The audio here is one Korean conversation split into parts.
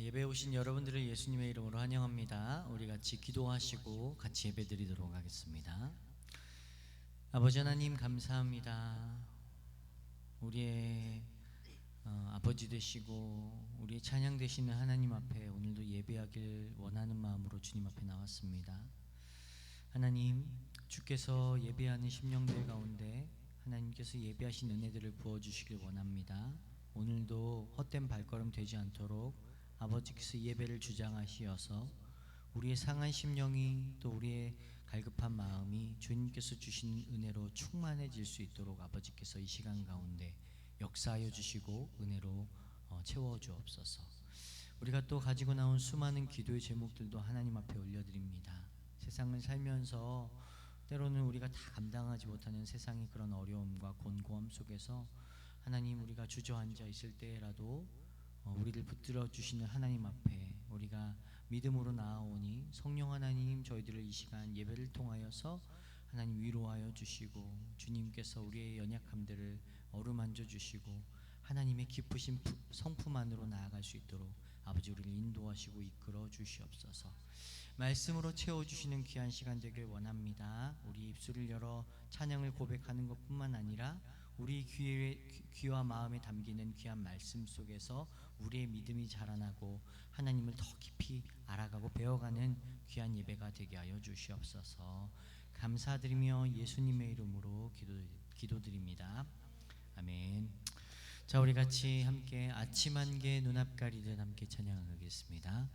예배에 오신 여러분들을 예수님의 이름으로 환영합니다. 우리 같이 기도하시고 같이 예배드리도록 하겠습니다. 아버지 하나님 감사합니다. 우리의 아버지 되시고 우리의 찬양 되시는 하나님 앞에 오늘도 예배하길 원하는 마음으로 주님 앞에 나왔습니다. 하나님, 주께서 예배하는 심령들 가운데 하나님께서 예배하신 은혜들을 부어주시길 원합니다. 오늘도 헛된 발걸음 되지 않도록 아버지께서 예배를 주장하시어서 우리의 상한 심령이 또 우리의 갈급한 마음이 주님께서 주신 은혜로 충만해질 수 있도록 아버지께서 이 시간 가운데 역사하여 주시고 은혜로 채워주옵소서. 우리가 또 가지고 나온 수많은 기도의 제목들도 하나님 앞에 올려드립니다. 세상을 살면서 때로는 우리가 다 감당하지 못하는 세상의 그런 어려움과 곤고함 속에서 하나님, 우리가 주저앉아 있을 때라도 우리를 붙들어 주시는 하나님 앞에 우리가 믿음으로 나아오니 성령 하나님, 저희들을 이 시간 예배를 통하여서 하나님 위로하여 주시고 주님께서 우리의 연약함들을 어루만져 주시고 하나님의 기쁘신 성품 안으로 나아갈 수 있도록 아버지 우리를 인도하시고 이끌어 주시옵소서. 말씀으로 채워주시는 귀한 시간 되길 원합니다. 우리 입술을 열어 찬양을 고백하는 것뿐만 아니라 우리 귀와 마음에 담기는 귀한 말씀 속에서 우리의 믿음이 자라나고 하나님을 더 깊이 알아가고 배워가는 귀한 예배가 되게 하여 주시옵소서. 감사드리며 예수님의 이름으로 기도드립니다. 아멘. 자, 우리 같이 함께 아침 안개 눈앞 가리듯 함께 찬양하겠습니다.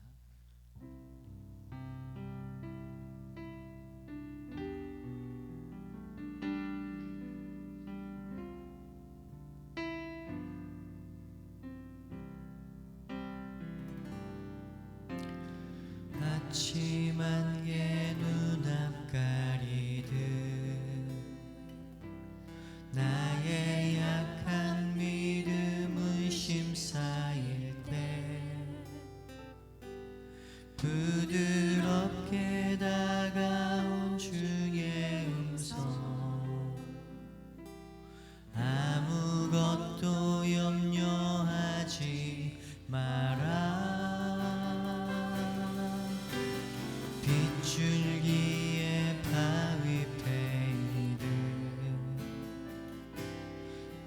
아침 안개 눈앞 가리듯 나의 약한 믿음의 심사일 때 부드럽게 다가온 주의 음성, 아무것도 염려하지 마라. 빗줄기에 바위 패이듯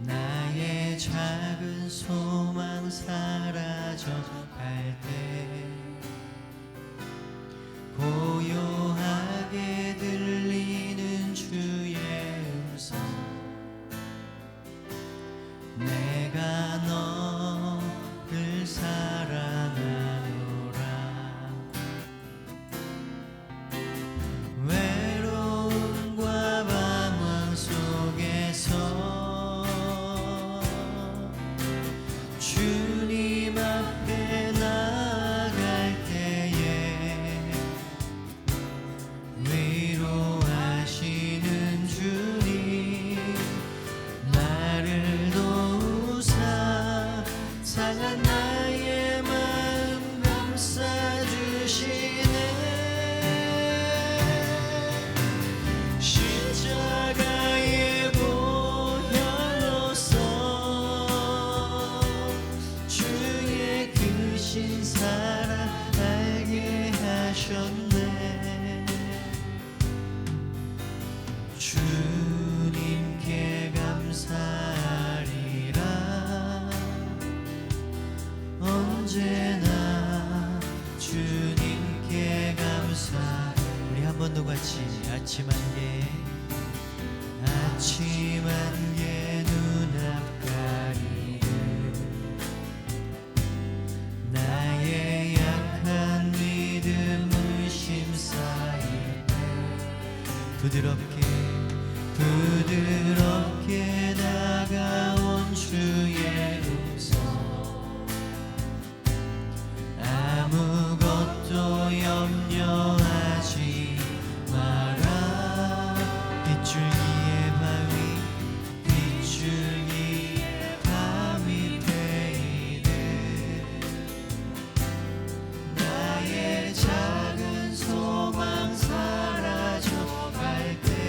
나의 작은 소망 사라져갈 때 고요하게 들리는 주의 음성, 내가 너를 사랑하노라. 외로움과 방황 속에서 주님 앞에 나아갈 때에 위로하시는 주님, 나를 도우사 상한 나의 마음 감싸주시네. 십자가의 보혈로서 주의 크신 사랑 알게 하셨네. 주님께 감사하리라. 언제나 주님께 감사. 우리 한 번 더 같이 아침 안개 눈앞 가리듯 나의 약한 믿음을 심사일 때 부드럽게 다가온 주의 음성, 아무것도 염려하지 마라. 빗줄기에 바위 패이듯 나의 작은 소망 사라져갈 때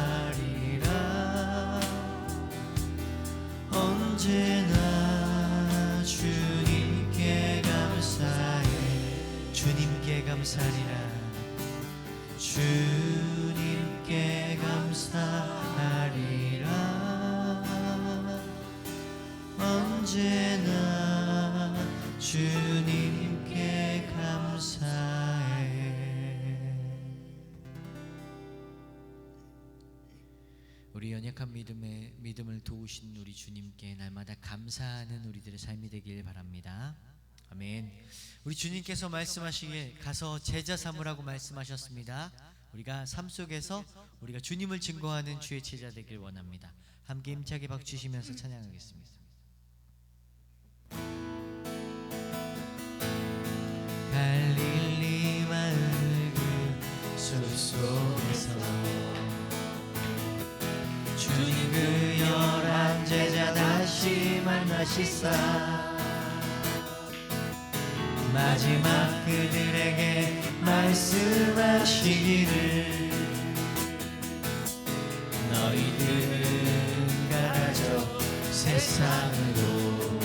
감사하리라. 언제나 주님께 감사해. 주님께 감사하리라. 주님께 감사하리라. 언제나 주님께 감사해. 우리 연약한 믿음을 도우신 우리 주님께 날마다 감사하는 우리들의 삶이 되길 바랍니다. 아멘. 우리 주님께서 말씀하시기에 가서 제자 삼으라고 말씀하셨습니다. 우리가 삶 속에서 우리가 주님을 증거하는 주의 제자 되길 원합니다. 함께 힘차게 박수 치시면서 찬양하겠습니다. 갈릴리 마을 그 숲속에서 주님 그 11 제자 다시 만나시사 마지막 그들에게 말씀하시기를 너희들은 가라져 세상으로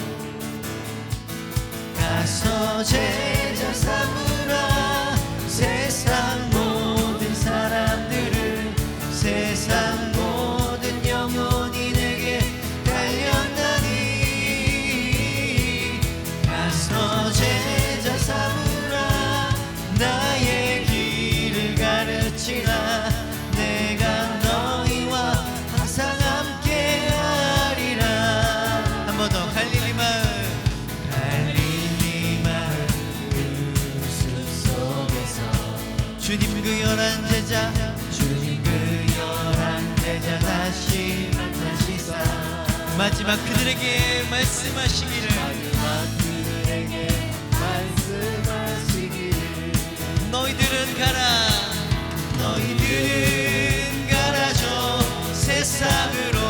가서 제자 삼으라. 세상 모든 사람들을 세상 모든 영혼이 내게 달렸나니 가서 제자 삼으라. 나의 길을 가르치라. 내가 너희와 항상 함께 하리라. 한 번 더. 갈릴리 마을 주님 그 11 제자 주님 그 11 제자 다시 만나시사 마지막 그들에게 말씀하시기를 너희들은 가라져 세상으로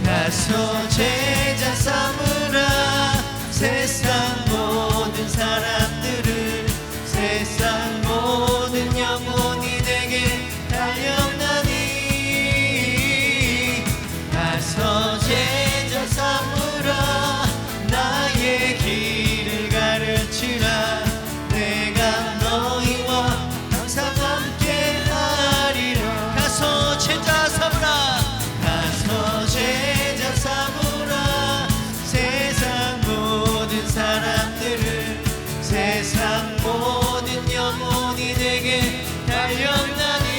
가서 제자 삼으라. 세상 모든 사람들을 세상 모든 영혼이 내게 달려나니 가서 제자 삼으라. 나의 길을 가르치라. 내가 너희와 항상 함께 하리라. 가서 제자 삼으라. 가서 제자 삼으라. 세상 모든 사람들을 세상 모든 영혼이 내게 달려나니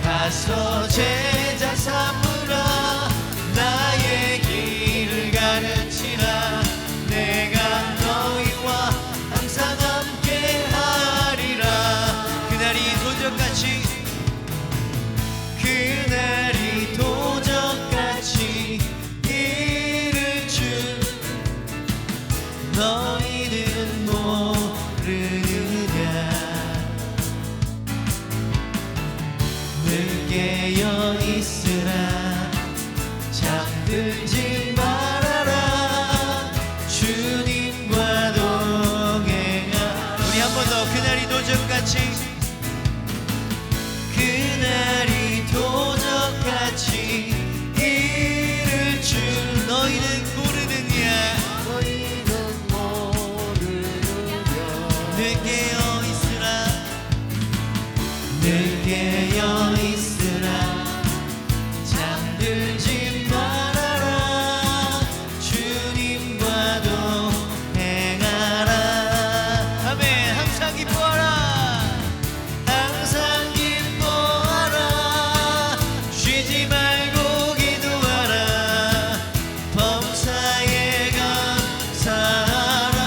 가서 제자 삼으라. 나의 길을 가르치라. 내가 너희와 항상 함께 하리라. 그날이 도적같이 이를 줄 너희는 모르느냐. 늘 깨어 있으라. 잠들지 말아라. 주님과 동행하. 우리 한 번 더. 그날이 도적같이 이를 줄 너희는 모르느냐. 늘 깨어 있으라. 잠들지 말아라. 주님과 동행하라. 아멘. 항상 기뻐하라. 항상 기뻐하라. 쉬지 말고 기도하라. 범사에 감사하라.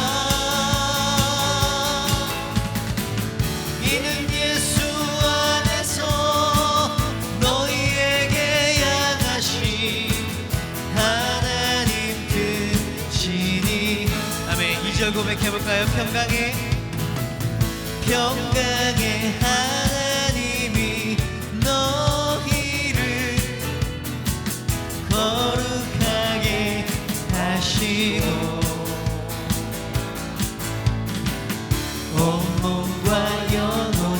이는 예수 안에서 너희에게 향하신 하나님 뜻이니. 아멘. 2절 고백해볼까요? 평강의 하나님이 너희를 거룩하게 하시고 온 몸과 영혼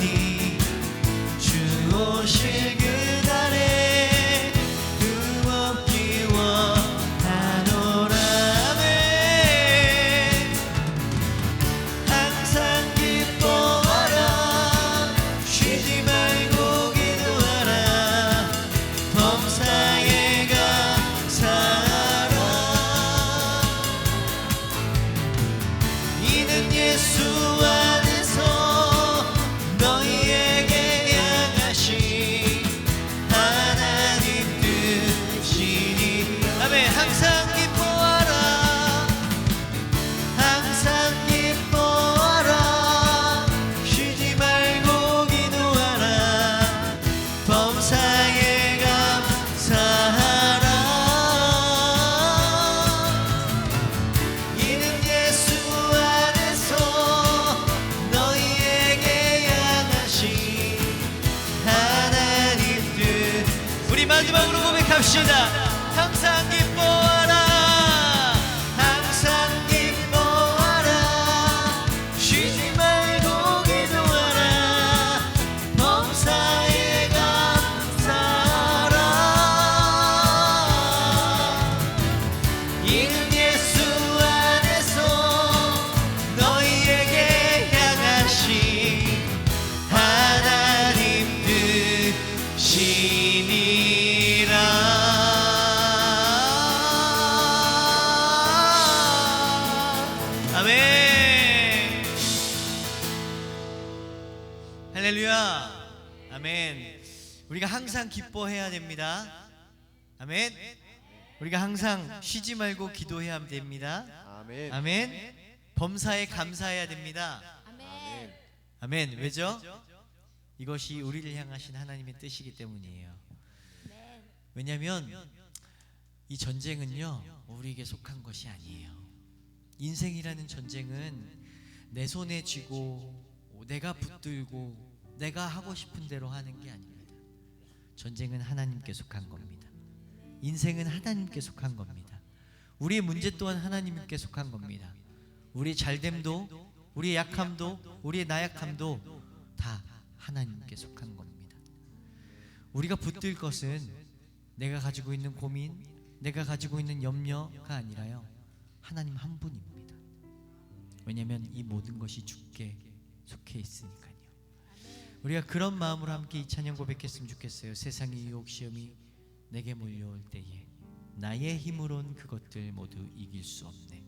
기뻐하시다. 항상 기뻐하라. 항상 기뻐하라. 쉬지 말고 기도하라. 범사에 감사하라. 이는 예수 안에서 너희에게 향하신 하나님 뜻이니라. 아멘. 할렐루야. 아멘. 우리가 항상 기뻐해야 됩니다. 아멘. 우리가 항상 쉬지 말고 기도해야 됩니다. 아멘. 아멘. 범사에 감사해야 됩니다. 아멘. 아멘. 왜죠? 이것이 우리를 향하신 하나님의 뜻이기 때문이에요. 왜냐하면 이 전쟁은요, 우리에게 속한 것이 아니에요. 인생이라는 전쟁은 내 손에 쥐고 내가 붙들고 내가 하고 싶은 대로 하는 게 아닙니다. 전쟁은 하나님께 속한 겁니다. 인생은 하나님께 속한 겁니다. 우리의 문제 또한 하나님께 속한 겁니다. 우리의 잘됨도, 우리의 약함도, 우리의 나약함도 다 하나님께 속한 겁니다. 우리가 붙들 것은 내가 가지고 있는 고민, 내가 가지고 있는 염려가 아니라요, 하나님 한 분입니다. 왜냐하면 이 모든 것이 주께 속해 있으니까요. 우리가 그런 마음으로 함께 이 찬양 고백했으면 좋겠어요. 세상의 유혹 시험이 내게 몰려올 때에 나의 힘으론 그것들 모두 이길 수 없네.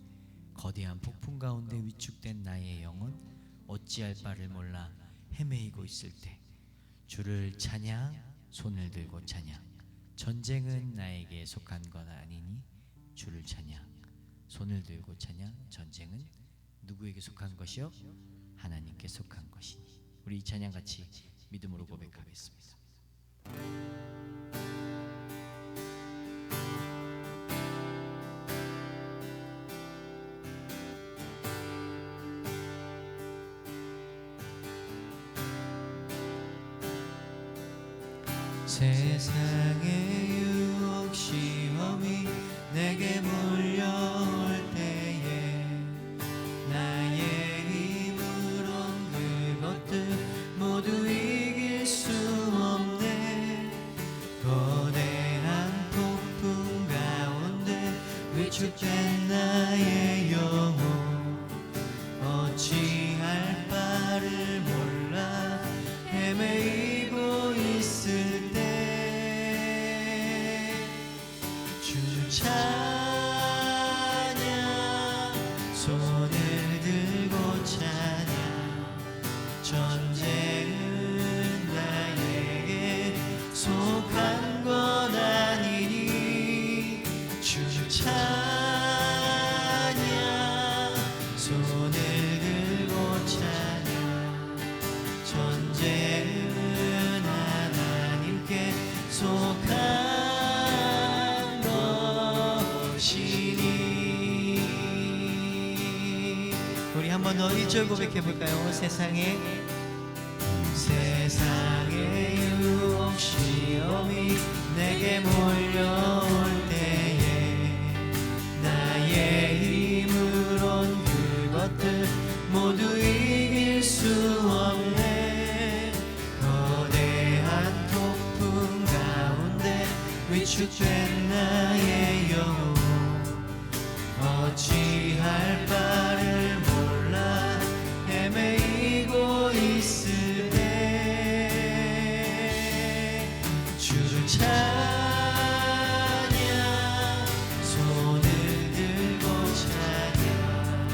거대한 폭풍 가운데 위축된 나의 영혼 어찌할 바를 몰라 헤매이고 있을 때 주를 찬양, 손을 들고 찬양. 전쟁은 나에게 속한 것 아니니 주를 찬양, 손을 들고 찬양. 전쟁은 누구에게 속한 것이요? 하나님께 속한 것이니. 우리 이 찬양 같이 믿음으로 고백하겠습니다. 세상의 유혹 시험이 내게 몰려올 때에 나의 힘으론 그것들 모두 이길 수 없네. 거대한 폭풍 가운데 위축된 나의 영혼 어찌할 바를 몰라 헤매이고 있을 때 주를 찬양, 손을 들고 찬양. 전쟁은 나에게 속한 것 아니니 주를 찬양, 손을 들고 찬양. 전쟁은 하나님께 속한 우리 한 번 더 1절 고백해 볼까요? 세상의 유혹 시험이 내게 몰려올 때에 나의 힘으론 그것들 모두 이길 수 없네. 거대한 폭풍 가운데 위축된 나의 영혼 어찌할 바를 몰라 헤매이고 있을 때 주를 찬양, 손을 들고 찬양.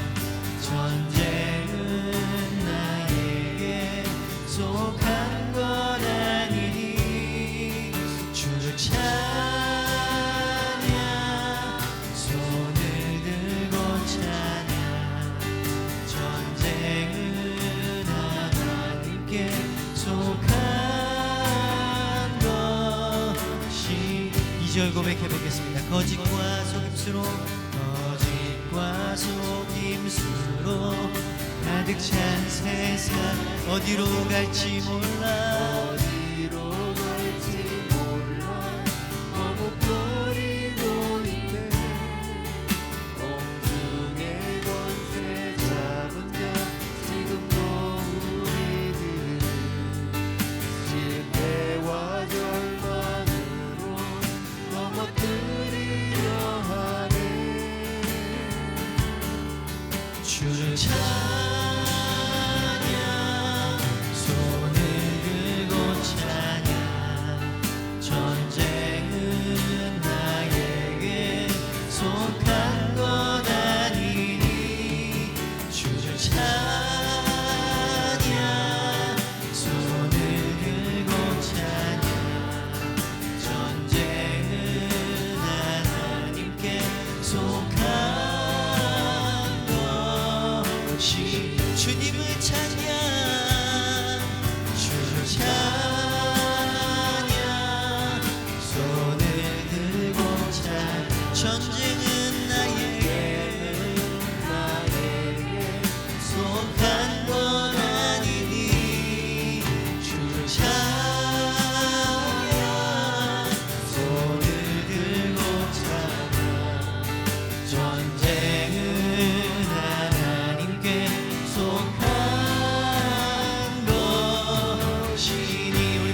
전쟁은 나에게 속한 것 아니니 주를 찬양, 손을 들고 찬양. 전쟁은 하나님께 속한 것이. 2절 고백해 보겠습니다. 거짓과 속임수로 가득 찬 세상 어디로 갈지 몰라. 너무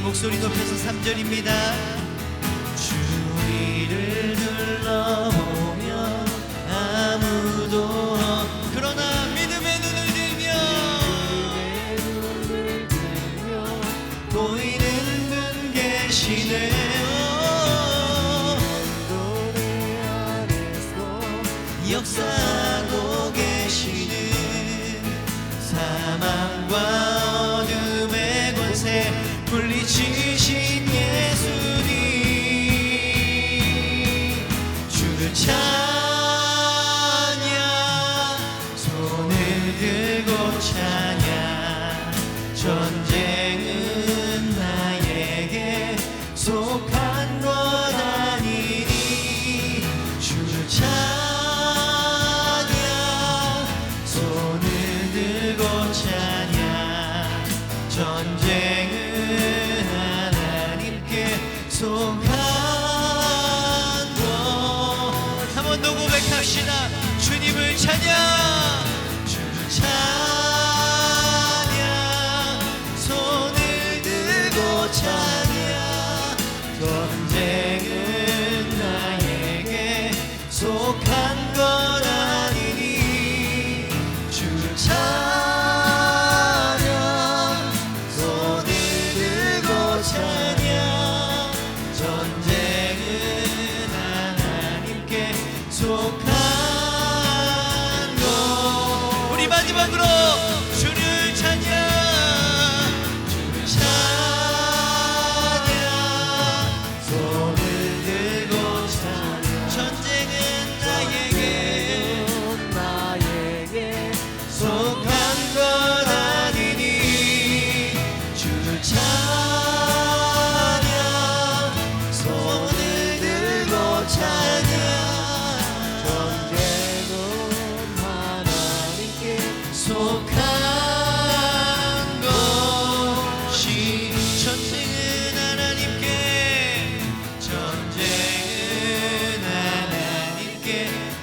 목소리 높여서 3절입니다. 주위를 둘러보며 아무도 그러나 믿음의 눈을 들며 보이는 분 계시네. 역사하고 계시는 사망과 어둠의 권세 물리치신 예수님, 주를 찬양, 손을 들고 찬양. 전쟁은 나에게 속한 것 아니니 주를 찬양, 손을 들고 찬양. 전쟁은 속한 것. 한 번 더 고백합시다. 주님을 찬양, 주를 찬양, 손을 들고 찬양. 전쟁은 나에게 속한 것 아니니 주를 찬양, 손을 들고 찬양. 전쟁은 하나님께 속한 것. 우리 마지막으로 주를 찬양, 주를 찬양, 손을 들고 찬양. 전쟁은 나에게 속한 것 아니니 주를 찬양, 손을 들고 찬양. 전쟁은 하나님께 속한 것이. 전쟁은 하나님께, 전쟁은 하나님께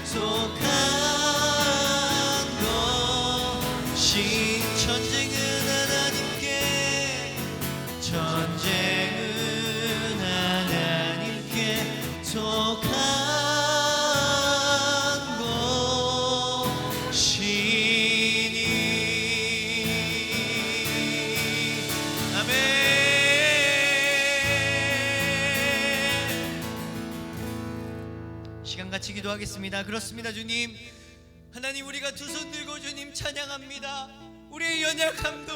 속한 것이. 전쟁은 하나님께, 전쟁은 하나님께 속한 것이니. 아멘. 시간 같이 기도하겠습니다. 그렇습니다. 주님, 하나님, 우리가 두 손 들고 주님 찬양합니다. 우리의 연약함도,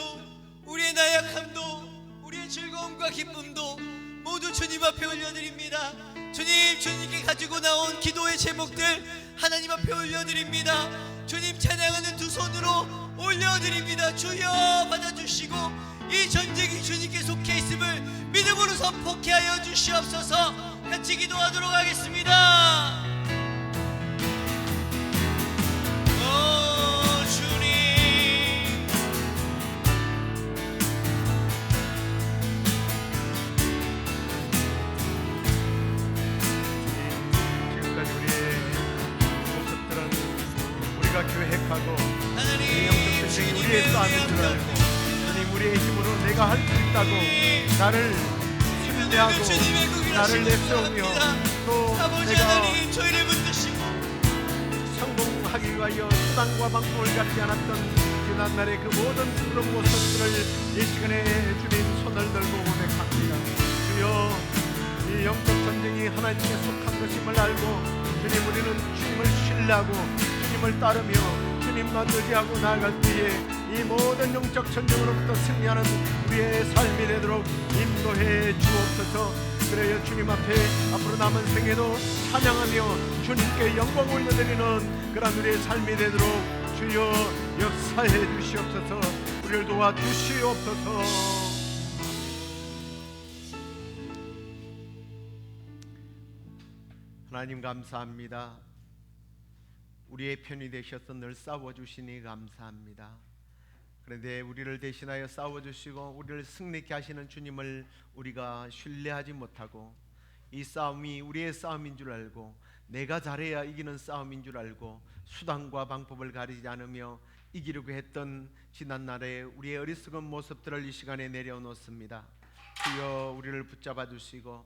우리의 나약함도, 우리의 즐거움과 기쁨도 모두 주님 앞에 올려드립니다. 주님, 주님께 가지고 나온 기도의 제목들 하나님 앞에 올려드립니다. 주님, 찬양하는 두 손으로 올려드립니다. 주여 받아주시고 이 전쟁이 주님께 속해 있음을 믿음으로 선포케 하여 주시옵소서. 같이 기도하도록 하겠습니다. 계획하고 영적 전쟁이 우리의 싸움인 줄 알고 주님, 우리의 힘으로 내가 할 수 있다고 나를 신뢰하고 나를 내세우며 또 내가 성공하기 위하여 수단과 방법을 갖지 않았던 지난날의 그 모든 그런 모습들을 이 시간에 주님 손을 들고 고백합니다. 주여, 이 영적 전쟁이 하나님께 속한 것임을 알고 주님, 우리는 주님을 신뢰하고 주님을 따르며 주님만 의지하고 나아갈 때에 이 모든 영적 전쟁으로부터 승리하는 우리의 삶이 되도록 인도해 주옵소서. 그래야 주님 앞에 앞으로 남은 생애도 찬양하며 주님께 영광 올려드리는 그런 우리의 삶이 되도록 주여 역사해 주시옵소서. 우리를 도와주시옵소서. 하나님 감사합니다. 우리의 편이 되셔서 늘 싸워주시니 감사합니다. 그런데 우리를 대신하여 싸워주시고 우리를 승리케 하시는 주님을 우리가 신뢰하지 못하고 이 싸움이 우리의 싸움인 줄 알고 내가 잘해야 이기는 싸움인 줄 알고 수단과 방법을 가리지 않으며 이기려고 했던 지난날의 우리의 어리석은 모습들을 이 시간에 내려놓습니다. 주여 우리를 붙잡아 주시고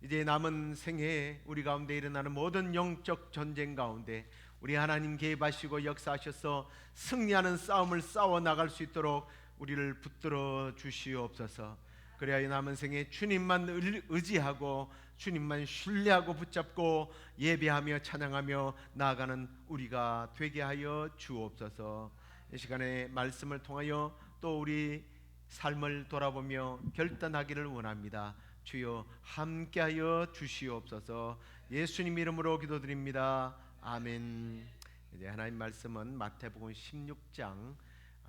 이제 남은 생애에 우리 가운데 일어나는 모든 영적 전쟁 가운데 우리 하나님 개입하시고 역사하셔서 승리하는 싸움을 싸워 나갈 수 있도록 우리를 붙들어 주시옵소서. 그래야 이 남은 생에 주님만 의지하고 주님만 신뢰하고 붙잡고 예배하며 찬양하며 나아가는 우리가 되게 하여 주옵소서. 이 시간에 말씀을 통하여 또 우리 삶을 돌아보며 결단하기를 원합니다. 주여 함께하여 주시옵소서. 예수님 이름으로 기도드립니다. 아멘. 이제 하나님 말씀은 마태복음 16장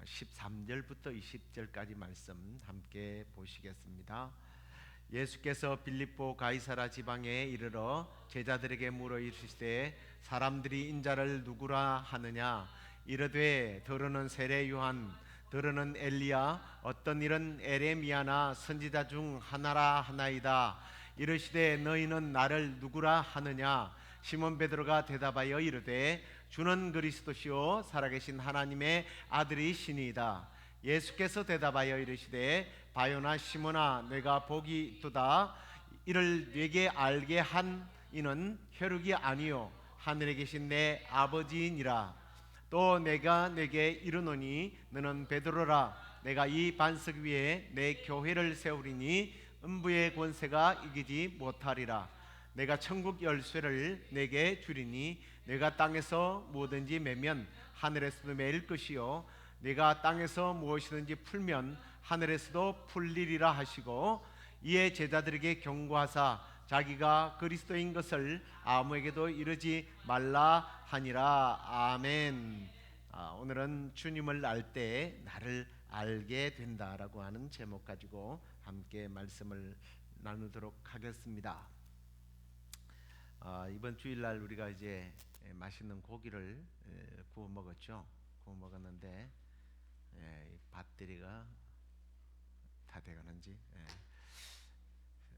13절부터 20절까지 말씀 함께 보시겠습니다. 예수께서 빌립보 가이사라 지방에 이르러 제자들에게 물어 이르시되 사람들이 인자를 누구라 하느냐 이르되 더러는 세례 요한 더러는 엘리야 어떤 이는 에레미야나 선지자 중 하나라 하나이다. 이르시되 너희는 나를 누구라 하느냐 시몬 베드로가 대답하여 이르되 주는 그리스도시요 살아계신 하나님의 아들이시니이다. 예수께서 대답하여 이르시되 바요나 시몬아 내가 복이 있도다. 이를 네게 알게 한 이는 혈육이 아니요 하늘에 계신 내 아버지이니라. 또 내가 네게 이르노니 너는 베드로라. 내가 이 반석 위에 내 교회를 세우리니 음부의 권세가 이기지 못하리라. 내가 천국 열쇠를 내게 주리니 내가 땅에서 무엇든지 매면 하늘에서도 매일 것이요 내가 땅에서 무엇이든지 풀면 하늘에서도 풀리리라 하시고 이에 제자들에게 경고하사 자기가 그리스도인 것을 아무에게도 이르지 말라 하니라. 아멘. 오늘은 주님을 알 때 나를 알게 된다라고 하는 제목 가지고 함께 말씀을 나누도록 하겠습니다. 이번 주일날 우리가 이제 맛있는 고기를 구워 먹었죠. 구워 먹었는데 밭대리가 다 돼가는지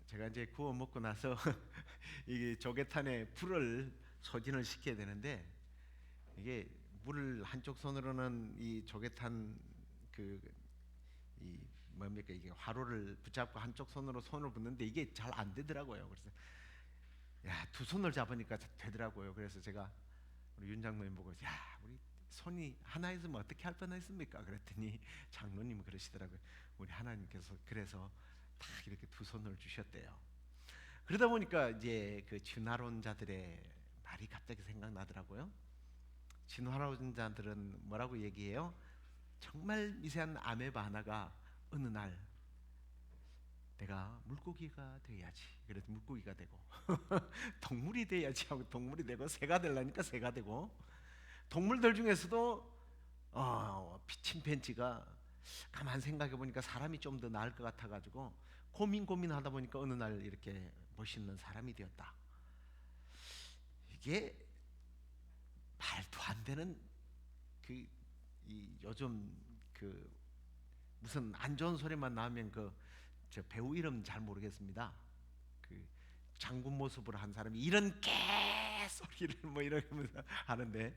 제가 이제 구워 먹고 나서 이게 조개탄에 불을 소진을 시켜야 되는데 이게 물을 한쪽 손으로는 이 조개탄 이 뭡니까 이게 화로를 붙잡고 한쪽 손으로 손을 붓는데 이게 잘 안 되더라고요. 그래서 야, 두 손을 잡으니까 되더라고요. 그래서 제가 우리 윤 장로님 보고 야, 우리 손이 하나 있으면 어떻게 할 뻔했습니까? 그랬더니 장로님이 그러시더라고요. 우리 하나님께서 그래서 딱 이렇게 두 손을 주셨대요. 그러다 보니까 이제 그 진화론자들의 말이 갑자기 생각나더라고요. 진화론자들은 뭐라고 얘기해요? 정말 미세한 아메바 하나가 어느 날 내가 물고기가 돼야지. 그래서 물고기가 되고 동물이 돼야지 하고 동물이 되고 새가 되려니까 새가 되고 동물들 중에서도 침팬지가 가만 생각해 보니까 사람이 좀 더 나을 것 같아 가지고 고민하다 보니까 어느 날 이렇게 멋있는 사람이 되었다. 이게 말도 안 되는 요즘 무슨 안 좋은 소리만 나오면 저 배우 이름 잘 모르겠습니다. 장군 모습으로 한 사람이 이런 개소리를 뭐 이러면서 하는데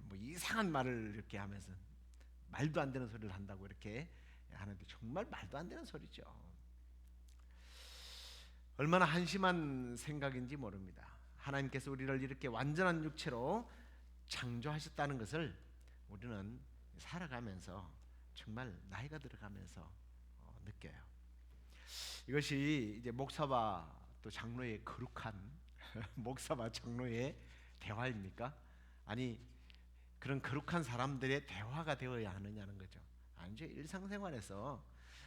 뭐 이상한 말을 이렇게 하면서 말도 안 되는 소리를 한다고 이렇게 하는데 정말 말도 안 되는 소리죠. 얼마나 한심한 생각인지 모릅니다. 하나님께서 우리를 이렇게 완전한 육체로 창조하셨다는 것을 우리는 살아가면서 정말 나이가 들어가면서 느껴요. 이것이 이제 목사와 또 장로의 거룩한 목사와 장로의 대화입니까? 아니 그런 거룩한 사람들의 대화가 되어야 하느냐는 거죠. 아니죠. 일상생활에서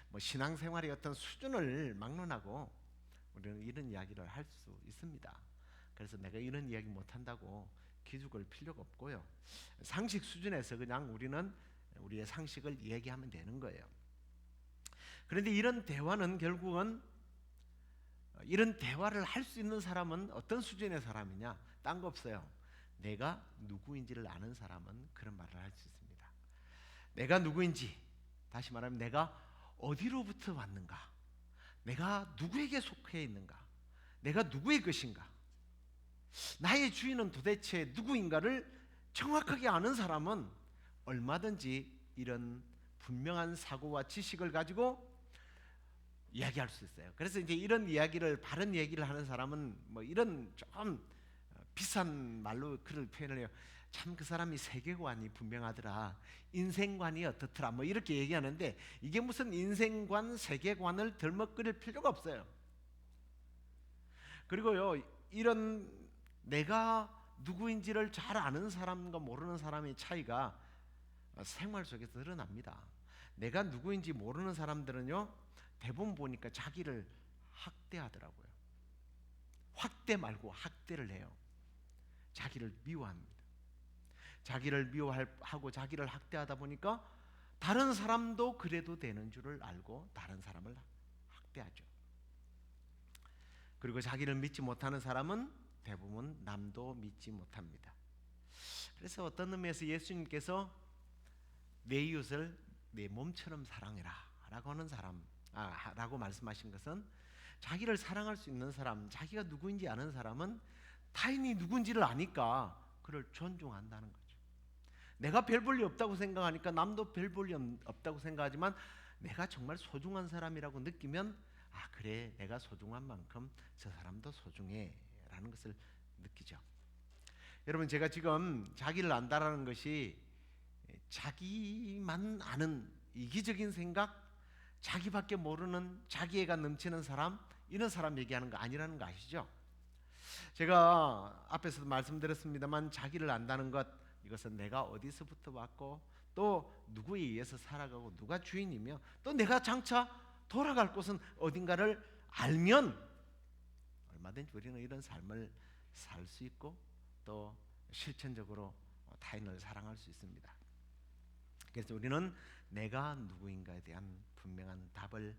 뭐 신앙생활의 어떤 수준을 막론하고 우리는 이런 이야기를 할 수 있습니다. 그래서 내가 이런 이야기 못한다고 기죽을 필요가 없고요. 상식 수준에서 그냥 우리는 우리의 상식을 얘기하면 되는 거예요. 그런데 이런 대화는 결국은 이런 대화를 할 수 있는 사람은 어떤 수준의 사람이냐? 딴 거 없어요. 내가 누구인지를 아는 사람은 그런 말을 할 수 있습니다. 내가 누구인지, 다시 말하면 내가 어디로부터 왔는가, 내가 누구에게 속해 있는가, 내가 누구의 것인가, 나의 주인은 도대체 누구인가를 정확하게 아는 사람은 얼마든지 이런 분명한 사고와 지식을 가지고 이야기할 수 있어요. 그래서 이제 이런 이야기를, 바른 얘기를 하는 사람은 뭐 이런 좀 비싼 말로 그를 표현을 해요. 참 그 사람이 세계관이 분명하더라, 인생관이 어떻더라, 뭐 이렇게 얘기하는데, 이게 무슨 인생관, 세계관을 덜먹거릴 필요가 없어요. 그리고요, 이런 내가 누구인지를 잘 아는 사람과 모르는 사람의 차이가 생활 속에서 드러납니다. 내가 누구인지 모르는 사람들은요, 대부분 보니까 자기를 학대하더라고요. 확대 말고 학대를 해요. 자기를 미워합니다. 자기를 미워하고 자기를 학대하다 보니까 다른 사람도 그래도 되는 줄을 알고 다른 사람을 학대하죠. 그리고 자기를 믿지 못하는 사람은 대부분 남도 믿지 못합니다. 그래서 어떤 의미에서 예수님께서 내 이웃을 내 몸처럼 사랑해라 라고 하는 라고 말씀하신 것은, 자기를 사랑할 수 있는 사람, 자기가 누구인지 아는 사람은 타인이 누군지를 아니까 그를 존중한다는 거죠. 내가 별 볼일 없다고 생각하니까 남도 별 볼일 없다고 생각하지만, 내가 정말 소중한 사람이라고 느끼면, 아 그래, 내가 소중한 만큼 저 사람도 소중해 라는 것을 느끼죠. 여러분, 제가 지금 자기를 안다라는 것이 자기만 아는 이기적인 생각, 자기밖에 모르는 자기애가 넘치는 사람, 이런 사람 얘기하는 거 아니라는 거 아시죠? 제가 앞에서도 말씀드렸습니다만, 자기를 안다는 것, 이것은 내가 어디서부터 왔고 또 누구에 의해서 살아가고 누가 주인이며 또 내가 장차 돌아갈 곳은 어딘가를 알면 얼마든지 우리는 이런 삶을 살 수 있고 또 실천적으로 타인을 사랑할 수 있습니다. 그래서 우리는 내가 누구인가에 대한 분명한 답을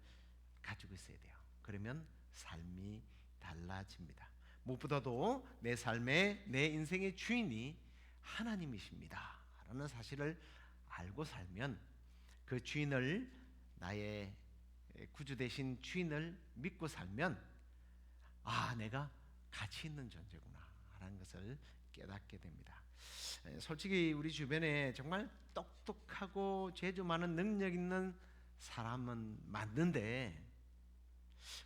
가지고 있어야 돼요. 그러면 삶이 달라집니다. 무엇보다도 내 삶의, 내 인생의 주인이 하나님이십니다 라는 사실을 알고 살면, 그 주인을, 나의 구주 되신 주인을 믿고 살면, 아 내가 가치 있는 존재구나 라는 것을 깨닫게 됩니다. 솔직히 우리 주변에 정말 똑똑하고 재주 많은 능력 있는 사람은 맞는데,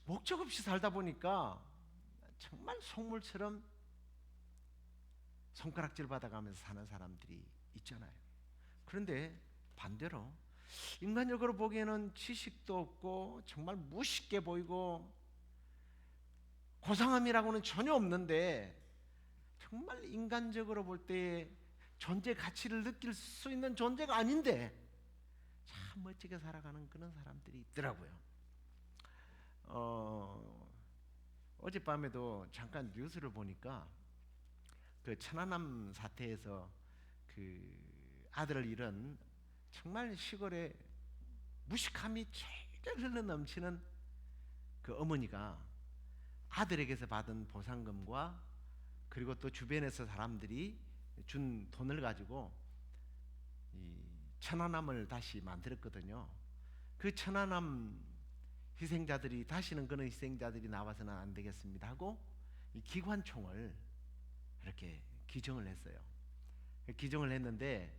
목적 없이 살다 보니까 정말 속물처럼 손가락질 받아가면서 사는 사람들이 있잖아요. 그런데 반대로 인간적으로 보기에는 지식도 없고 정말 무식해 보이고 고상함이라고는 전혀 없는데, 정말 인간적으로 볼 때 존재 가치를 느낄 수 있는 존재가 아닌데 참 멋지게 살아가는 그런 사람들이 있더라고요. 어젯밤에도 잠깐 뉴스를 보니까 그 천안함 사태에서 그 아들을 잃은 정말 시골에 무식함이 제일 흘러넘치는 그 어머니가 아들에게서 받은 보상금과 그리고 또 주변에서 사람들이 준 돈을 가지고 이 천안함을 다시 만들었거든요. 그 천안함 희생자들이 다시는 그런 희생자들이 나와서는 안 되겠습니다 하고 이 기관총을 이렇게 기증을 했어요. 기증을 했는데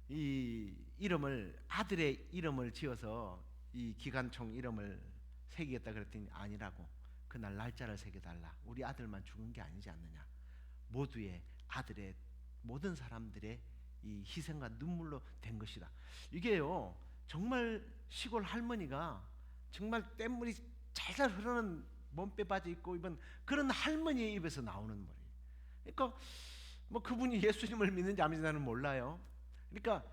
이 이름을, 아들의 이름을 지어서 이 기관총 이름을 새기겠다 그랬더니 아니라고, 그날 날짜를 새겨달라, 우리 아들만 죽은 게 아니지 않느냐, 모두의 아들의 모든 사람들의 이 희생과 눈물로 된 것이다. 이게요 정말 시골 할머니가 정말 땀물이 잘잘 흐르는 몸빼 바지 입고 입은 그런 할머니의 입에서 나오는 말이에요. 그러니까 뭐 그분이 예수님을 믿는지 안 믿는지는 몰라요. 그러니까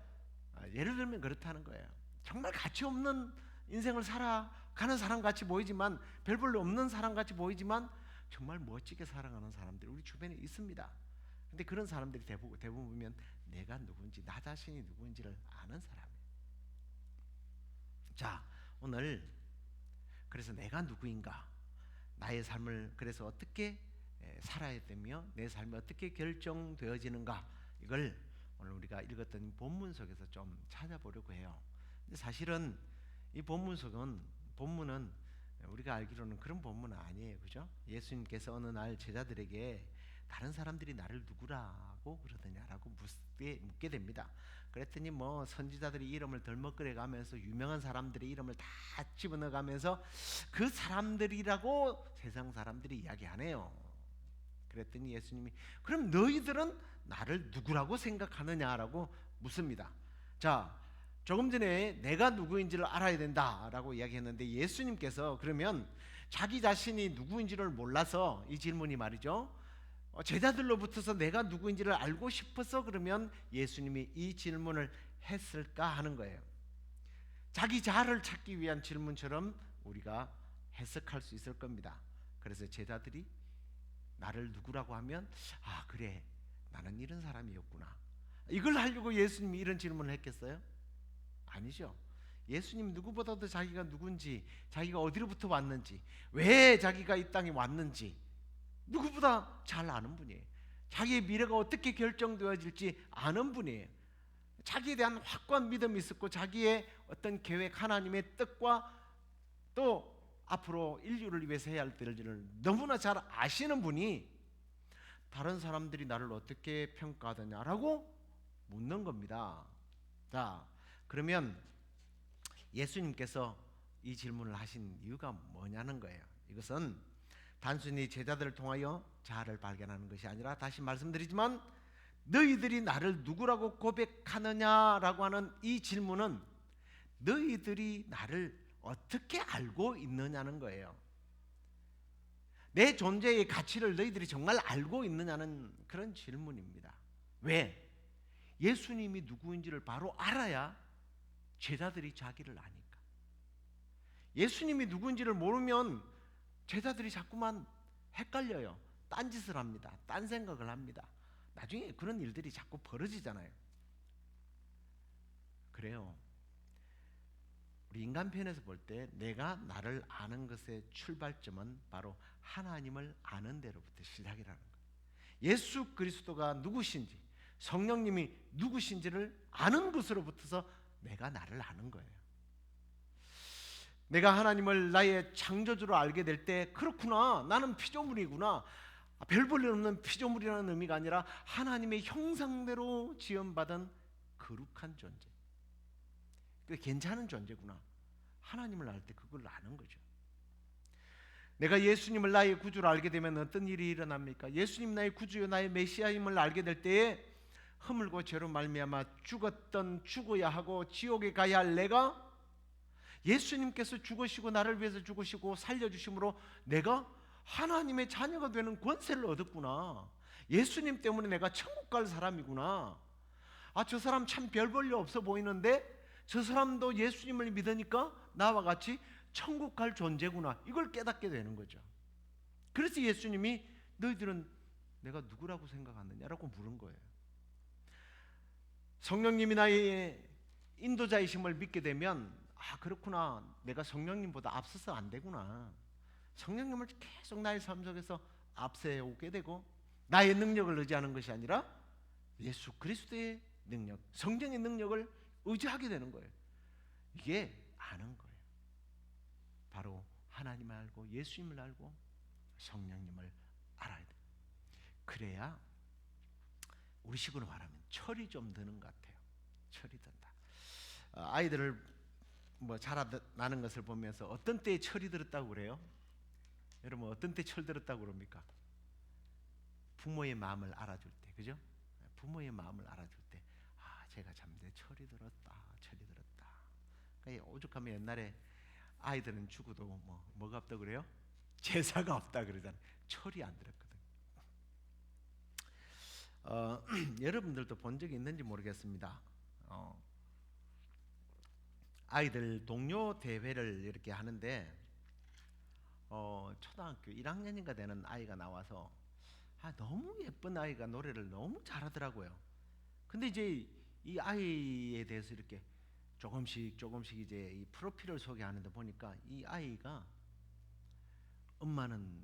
예를 들면 그렇다는 거예요. 정말 가치 없는 인생을 살아가는 사람 같이 보이지만, 별 볼일 없는 사람 같이 보이지만 정말 멋지게 살아가는 사람들이 우리 주변에 있습니다. 근데 그런 사람들이 대부분 보면 내가 누군지, 나 자신이 누군지를 아는 사람이에요. 자, 오늘 그래서 내가 누구인가, 나의 삶을 그래서 어떻게 살아야 되며 내 삶이 어떻게 결정되어지는가, 이걸 오늘 우리가 읽었던 본문 속에서 좀 찾아보려고 해요. 근데 사실은 이 본문은 우리가 알기로는 그런 본문은 아니에요, 그죠? 예수님께서 어느 날 제자들에게 다른 사람들이 나를 누구라고 그러느냐라고 묻게 됩니다. 그랬더니 뭐 선지자들이 이름을 덜먹거려 가면서 유명한 사람들의 이름을 다 집어넣어 가면서 그 사람들이라고 세상 사람들이 이야기하네요. 그랬더니 예수님이 그럼 너희들은 나를 누구라고 생각하느냐라고 묻습니다. 자, 조금 전에 내가 누구인지를 알아야 된다라고 이야기했는데 예수님께서 그러면 자기 자신이 누구인지를 몰라서 이 질문이 말이죠, 제자들로부터서 내가 누구인지를 알고 싶어서 그러면 예수님이 이 질문을 했을까 하는 거예요. 자기 자아를 찾기 위한 질문처럼 우리가 해석할 수 있을 겁니다. 그래서 제자들이 나를 누구라고 하면 아 그래 나는 이런 사람이었구나, 이걸 하려고 예수님이 이런 질문을 했겠어요? 아니죠. 예수님 누구보다도 자기가 누군지, 자기가 어디로부터 왔는지, 왜 자기가 이 땅에 왔는지 누구보다 잘 아는 분이에요. 자기의 미래가 어떻게 결정되어질지 아는 분이에요. 자기에 대한 확고한 믿음이 있었고 자기의 어떤 계획, 하나님의 뜻과 또 앞으로 인류를 위해서 해야 할 일들을 너무나 잘 아시는 분이 다른 사람들이 나를 어떻게 평가하느냐라고 묻는 겁니다. 자, 그러면 예수님께서 이 질문을 하신 이유가 뭐냐는 거예요. 이것은 단순히 제자들을 통하여 자아를 발견하는 것이 아니라, 다시 말씀드리지만 너희들이 나를 누구라고 고백하느냐라고 하는 이 질문은 너희들이 나를 어떻게 알고 있느냐는 거예요. 내 존재의 가치를 너희들이 정말 알고 있느냐는 그런 질문입니다. 왜? 예수님이 누구인지를 바로 알아야 제자들이 자기를 아니까. 예수님이 누구인지를 모르면 제자들이 자꾸만 헷갈려요. 딴짓을 합니다. 딴 생각을 합니다. 나중에 그런 일들이 자꾸 벌어지잖아요. 그래요. 우리 인간편에서 볼 때 내가 나를 아는 것의 출발점은 바로 하나님을 아는 데로부터 시작이라는 거예요. 예수 그리스도가 누구신지, 성령님이 누구신지를 아는 것으로부터서 내가 나를 아는 거예요. 내가 하나님을 나의 창조주로 알게 될 때 그렇구나, 나는 피조물이구나, 별 볼 일 없는 피조물이라는 의미가 아니라 하나님의 형상대로 지음받은 거룩한 존재, 괜찮은 존재구나, 하나님을 알 때 그걸 아는 거죠. 내가 예수님을 나의 구주로 알게 되면 어떤 일이 일어납니까? 예수님 나의 구주요 나의 메시아임을 알게 될 때에 허물고 죄로 말미암아 죽어야 하고 지옥에 가야 할 내가 예수님께서 죽으시고 나를 위해서 죽으시고 살려주심으로 내가 하나님의 자녀가 되는 권세를 얻었구나, 예수님 때문에 내가 천국 갈 사람이구나, 아, 저 사람 참 별 볼 일 없어 보이는데 저 사람도 예수님을 믿으니까 나와 같이 천국 갈 존재구나, 이걸 깨닫게 되는 거죠. 그래서 예수님이 너희들은 내가 누구라고 생각하느냐라고 물은 거예요. 성령님이 나의 인도자이심을 믿게 되면 아 그렇구나, 내가 성령님보다 앞서서 안 되구나, 성령님을 계속 나의 삶 속에서 앞세우게 되고 나의 능력을 의지하는 것이 아니라 예수 그리스도의 능력, 성령의 능력을 의지하게 되는 거예요. 이게 아는 거예요. 바로 하나님을 알고 예수님을 알고 성령님을 알아야 돼요. 그래야 우리식으로 말하면 철이 좀 드는 것 같아요. 철이 든다. 아이들을 자라나는 것을 보면서 어떤 때에 철이 들었다고 그래요? 여러분 어떤 때 철 들었다고 그럽니까? 부모의 마음을 알아줄 때, 그죠? 부모의 마음을 알아줄 때, 아 제가 참 내 철이 들었다, 철이 들었다. 그러니까 오죽하면 옛날에 아이들은 죽어도 뭐가 없다 그래요? 제사가 없다 그러잖아요. 철이 안 들었거든. 여러분들도 본 적이 있는지 모르겠습니다. 아이들 동요 대회를 이렇게 하는데 초등학교 1학년인가 되는 아이가 나와서 너무 예쁜 아이가 노래를 너무 잘하더라고요. 근데 이제 이 아이에 대해서 이렇게 조금씩 이제 이 프로필을 소개하는데 보니까 이 아이가 엄마는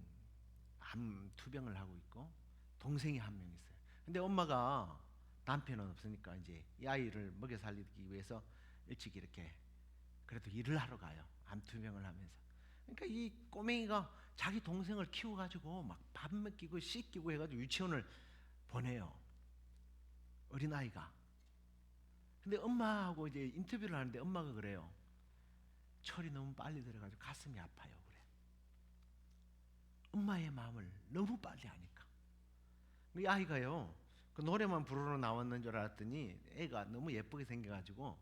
암 투병을 하고 있고 동생이 한 명 있어요. 근데 엄마가 남편은 없으니까 이제 이 아이를 먹여 살리기 위해서 일찍 이렇게 그래도 일을 하러 가요. 암 투병을 하면서. 그러니까 이 꼬맹이가 자기 동생을 키워가지고 막 밥 먹이고 씻기고 해가지고 유치원을 보내요. 어린 아이가. 근데 엄마하고 이제 인터뷰를 하는데 엄마가 그래요. 철이 너무 빨리 들어가지고 가슴이 아파요. 그래. 엄마의 마음을 너무 빨리 하니까. 이 아이가요. 그 노래만 부르러 나왔는 줄 알았더니 애가 너무 예쁘게 생겨가지고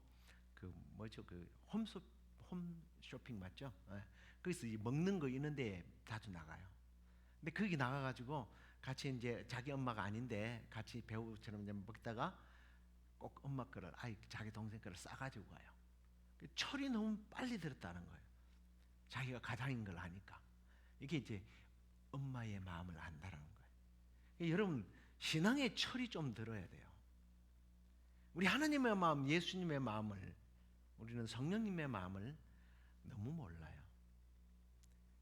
그 뭐죠 그 홈쇼핑 맞죠? 네. 거기서 이 먹는 거 있는데 자주 나가요. 근데 거기 나가가지고 같이 이제 자기 엄마가 아닌데 같이 배우처럼 이제 먹다가 꼭 엄마 거를 자기 동생 거를 싸가지고 가요. 철이 너무 빨리 들었다는 거예요. 자기가 가장인 걸 아니까. 이게 이제 엄마의 마음을 안다는 거예요. 여러분 신앙의 철이 좀 들어야 돼요. 우리 하나님의 마음, 예수님의 마음을 우리는 성령님의 마음을 너무 몰라요.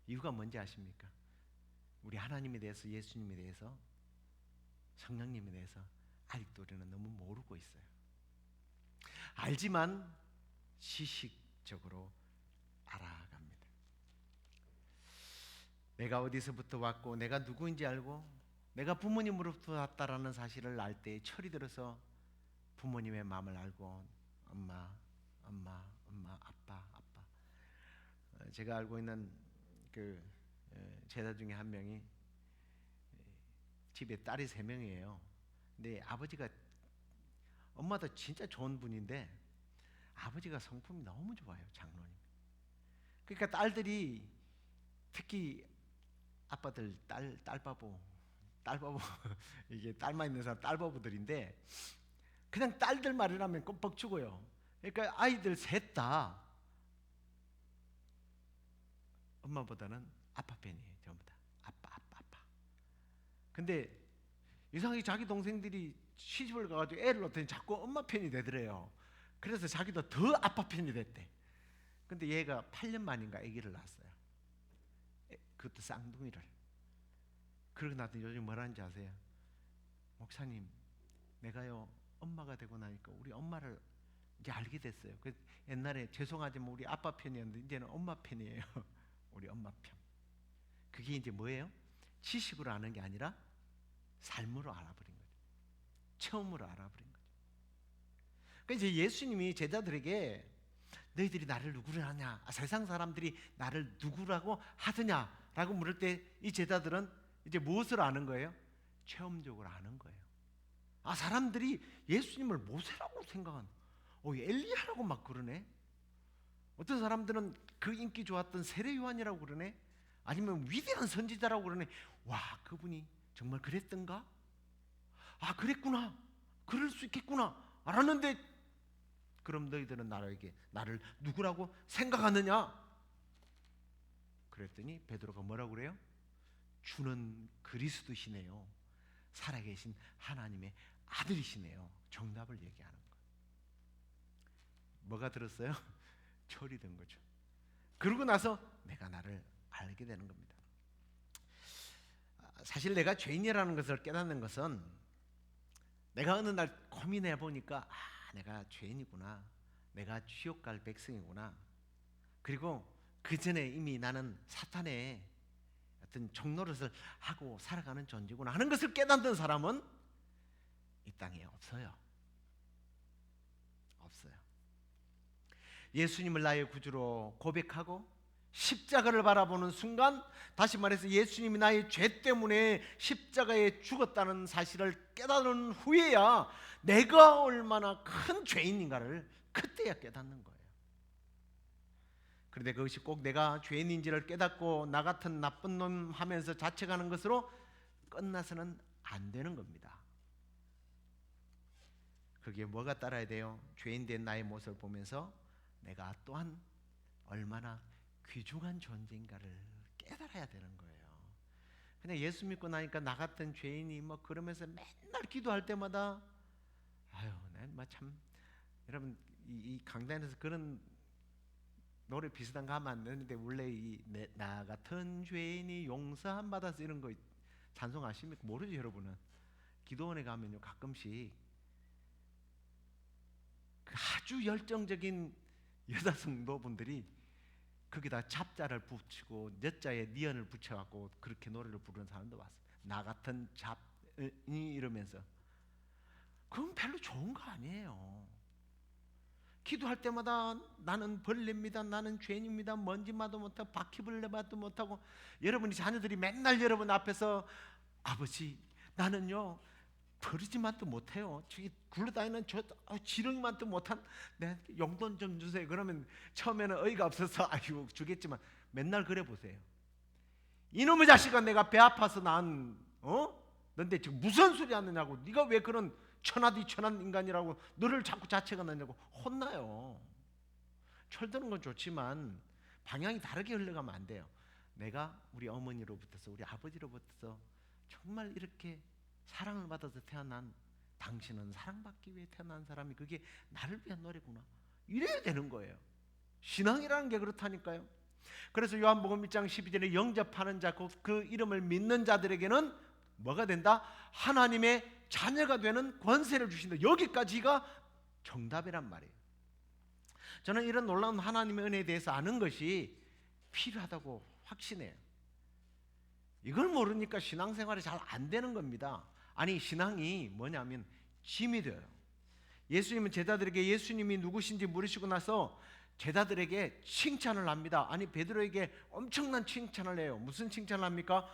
이유가 뭔지 아십니까? 우리 하나님에 대해서, 예수님에 대해서, 성령님에 대해서 아직도 우리는 너무 모르고 있어요. 알지만 지식적으로 알아갑니다. 내가 어디서부터 왔고 내가 누구인지 알고 내가 부모님으로부터 왔다라는 사실을 알 때 철이 들어서 부모님의 마음을 알고 엄마, 아빠. 제가 알고 있는 그 제자 중에 한 명이 집에 딸이 3명이에요. 근데 아버지가 엄마도 진짜 좋은 분인데 아버지가 성품이 너무 좋아요. 장로님. 그러니까 딸들이 특히 아빠들 딸바보 이게 딸만 있는 사람 딸바보들인데 그냥 딸들 말이라면 껌뻑 주고요. 그러니까 아이들 셋 다 엄마보다는 아빠 팬이에요. 전부 다 아빠. 근데 이상하게 자기 동생들이 시집을 가가지고 애를 낳더니 자꾸 엄마 팬이 되더래요. 그래서 자기도 더 아빠 팬이 됐대. 근데 얘가 8년 만인가 아기를 낳았어요. 그것도 쌍둥이를. 그러고 나더니 요즘 뭐라는지 아세요? 목사님, 내가요 엄마가 되고 나니까 우리 엄마를 이제 알게 됐어요. 옛날에 죄송하지만 우리 아빠 편이었는데 이제는 엄마 편이에요. 우리 엄마 편. 그게 이제 뭐예요? 지식으로 아는 게 아니라 삶으로 알아버린 거죠. 처음으로 알아버린 거죠. 그러니까 이제 예수님이 제자들에게 너희들이 나를 누구를 하냐? 세상 사람들이 나를 누구라고 하더냐라고 물을 때 이 제자들은 이제 무엇을 아는 거예요? 체험적으로 아는 거예요. 사람들이 예수님을 모세라고 생각하는, 엘리야라고 막 그러네. 어떤 사람들은 그 인기 좋았던 세례 요한이라고 그러네. 아니면 위대한 선지자라고 그러네. 와, 그분이 정말 그랬던가? 그랬구나. 그럴 수 있겠구나. 알았는데 그럼 너희들은 나를 누구라고 생각하느냐? 그랬더니 베드로가 뭐라고 그래요? 주는 그리스도시네요. 살아계신 하나님의 아들이시네요. 정답을 얘기하는 거예요. 뭐가 들었어요? 철이 든 거죠. 그러고 나서 내가 나를 알게 되는 겁니다. 사실 내가 죄인이라는 것을 깨닫는 것은 내가 어느 날 고민해 보니까 내가 죄인이구나. 내가 지옥 갈 백성이구나. 그리고 그 전에 이미 나는 사탄의 어떤 종노릇을 하고 살아가는 존재구나 하는 것을 깨닫는 사람은 이 땅에 없어요. 예수님을 나의 구주로 고백하고 십자가를 바라보는 순간, 다시 말해서 예수님이 나의 죄 때문에 십자가에 죽었다는 사실을 깨달은 후에야 내가 얼마나 큰 죄인인가를 그때야 깨닫는 거예요. 그런데 그것이 꼭 내가 죄인인지를 깨닫고 나 같은 나쁜 놈 하면서 자책하는 것으로 끝나서는 안 되는 겁니다. 그게 뭐가 따라야 돼요? 죄인 된 나의 모습을 보면서 내가 또한 얼마나 귀중한 존재인가를 깨달아야 되는 거예요. 그냥 예수 믿고 나니까 나 같은 죄인이 그러면서 맨날 기도할 때마다 정말 참 여러분 이 강단에서 그런 노래 비슷한 거 하면 안 되는데 원래 나 같은 죄인이 용서함 받아서 이런 거 찬송 아십니까? 모르죠 여러분은. 기도원에 가면요 가끔씩 그 아주 열정적인 여자 성도분들이 거기다 잡자를 붙이고 여자에 니언을 붙여갖고 그렇게 노래를 부르는 사람도 봤어요. 나 같은 잡이 이러면서. 그건 별로 좋은 거 아니에요. 기도할 때마다 나는 벌레입니다, 나는 죄인입니다, 먼지마도 못하고 바퀴벌레마도 못하고. 여러분이 자녀들이 맨날 여러분 앞에서 아버지 나는요 버리지만도 못해요, 저기 굴러다니는 저 지렁이만도 못한 내 용돈 좀 주세요. 그러면 처음에는 어이가 없어서 아이고 주겠지만 맨날 그래 보세요. 이놈의 자식아, 내가 배 아파서 난 넌데 지금 무슨 소리 하느냐고, 네가 왜 그런 천하디 천한 인간이라고 너를 자꾸 자책을 하냐고 혼나요. 철드는 건 좋지만 방향이 다르게 흘러가면 안 돼요. 내가 우리 어머니로부터서 우리 아버지로부터서 정말 이렇게 사랑을 받아서 태어난, 당신은 사랑받기 위해 태어난 사람이 그게 나를 위한 노래구나, 이래야 되는 거예요. 신앙이라는 게 그렇다니까요. 그래서 요한복음 1장 12절에 영접하는 자, 그 이름을 믿는 자들에게는 뭐가 된다? 하나님의 자녀가 되는 권세를 주신다. 여기까지가 정답이란 말이에요. 저는 이런 놀라운 하나님의 은혜에 대해서 아는 것이 필요하다고 확신해요. 이걸 모르니까 신앙생활이 잘 안 되는 겁니다. 아니 신앙이 뭐냐면 짐이 돼요. 예수님은 제자들에게 예수님이 누구신지 물으시고 나서 제자들에게 칭찬을 합니다. 아니 베드로에게 엄청난 칭찬을 해요. 무슨 칭찬을 합니까?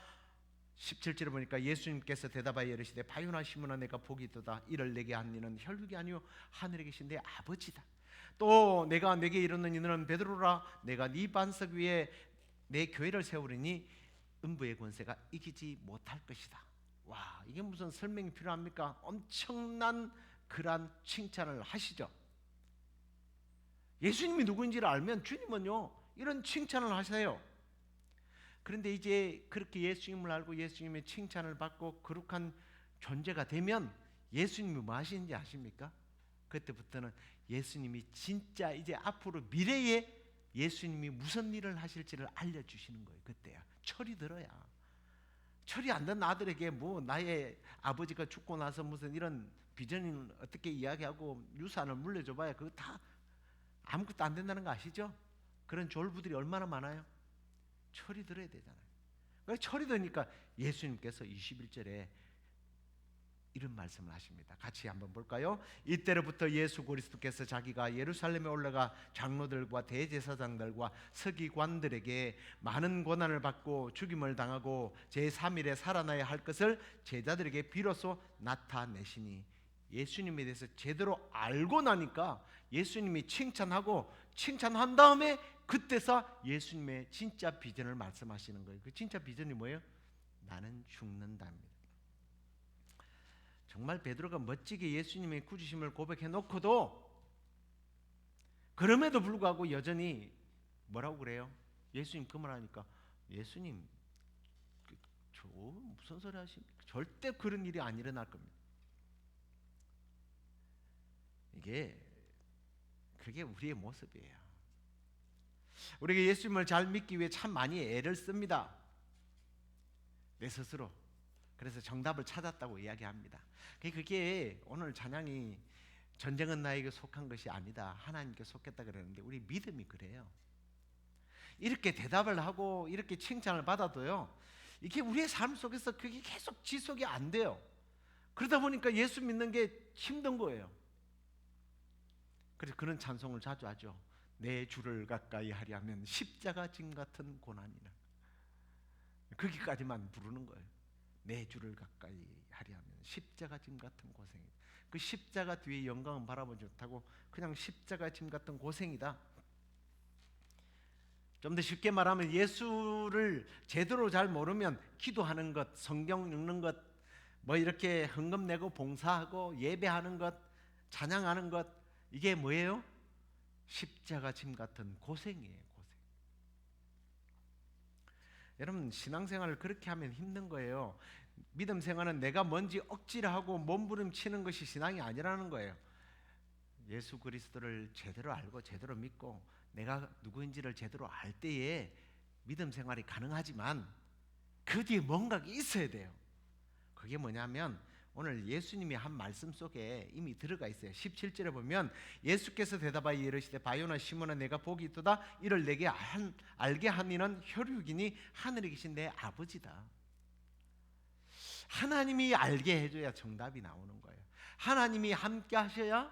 17절에 보니까 예수님께서 대답하여 이르시되 바요나 시몬아, 내가 복이 있도다. 이를 내게 한 이는 혈육이 아니요 하늘에 계신 내 아버지다. 또 내가 내게 이르는 이는 베드로라, 내가 네 반석 위에 내 교회를 세우리니 음부의 권세가 이기지 못할 것이다. 와, 이게 무슨 설명이 필요합니까? 엄청난 그런 칭찬을 하시죠. 예수님이 누구인지를 알면 주님은요 이런 칭찬을 하세요. 그런데 이제 그렇게 예수님을 알고 예수님의 칭찬을 받고 거룩한 존재가 되면 예수님이 뭐 하시는지 아십니까? 그때부터는 예수님이 진짜 이제 앞으로 미래에 예수님이 무슨 일을 하실지를 알려주시는 거예요. 그때야 철이 들어야. 철이 안 든 아들에게 뭐 나의 아버지가 죽고 나서 무슨 이런 비전을 어떻게 이야기하고 유산을 물려줘봐야 그거 다 아무것도 안 된다는 거 아시죠? 그런 졸부들이 얼마나 많아요? 철이 들어야 되잖아요. 그러니까 철이 드니까 예수님께서 21절에 이런 말씀을 하십니다. 같이 한번 볼까요? 이때로부터 예수 그리스도께서 자기가 예루살렘에 올라가 장로들과 대제사장들과 서기관들에게 많은 고난을 받고 죽임을 당하고 제3일에 살아나야 할 것을 제자들에게 비로소 나타내시니, 예수님에 대해서 제대로 알고 나니까 예수님이 칭찬하고 칭찬한 다음에 그때서 예수님의 진짜 비전을 말씀하시는 거예요. 그 진짜 비전이 뭐예요? 나는 죽는답니다. 정말 베드로가 멋지게 예수님의 구주심을 고백해 놓고도 그럼에도 불구하고 여전히 뭐라고 그래요? 예수님 그 말하니까 예수님 저 무슨 소리 하십니까? 절대 그런 일이 안 일어날 겁니다. 그게 우리의 모습이에요. 우리가 예수님을 잘 믿기 위해 참 많이 애를 씁니다. 내 스스로. 그래서 정답을 찾았다고 이야기합니다. 그게 오늘 찬양이 전쟁은 나에게 속한 것이 아니다, 하나님께 속했다 그러는데 우리 믿음이 그래요. 이렇게 대답을 하고 이렇게 칭찬을 받아도요, 이게 우리의 삶 속에서 그게 계속 지속이 안 돼요. 그러다 보니까 예수 믿는 게 힘든 거예요. 그래서 그런 찬송을 자주 하죠. 내 주를 가까이 하려면 십자가 짐 같은 고난이라. 거기까지만 부르는 거예요. 내 주를 가까이 하려면 십자가 짐 같은 고생이다. 그 십자가 뒤에 영광은 바라보지 못하고 그냥 십자가 짐 같은 고생이다. 좀 더 쉽게 말하면 예수를 제대로 잘 모르면 기도하는 것, 성경 읽는 것, 뭐 이렇게 헌금 내고 봉사하고 예배하는 것, 찬양하는 것, 이게 뭐예요? 십자가 짐 같은 고생이에요. 고생. 여러분 신앙생활을 그렇게 하면 힘든 거예요. 믿음 생활은 내가 뭔지 억지로 하고 몸부림치는 것이 신앙이 아니라는 거예요. 예수 그리스도를 제대로 알고 제대로 믿고 내가 누구인지를 제대로 알 때에 믿음 생활이 가능하지만 그 뒤에 뭔가 있어야 돼요. 그게 뭐냐면 오늘 예수님이 한 말씀 속에 이미 들어가 있어요. 17절에 보면 예수께서 대답하여 이르시되 바요나 시몬아 내가 복이 있도다 이를 내게 알게 한 이는 혈육이니 하늘에 계신 내 아버지다. 하나님이 알게 해줘야 정답이 나오는 거예요. 하나님이 함께 하셔야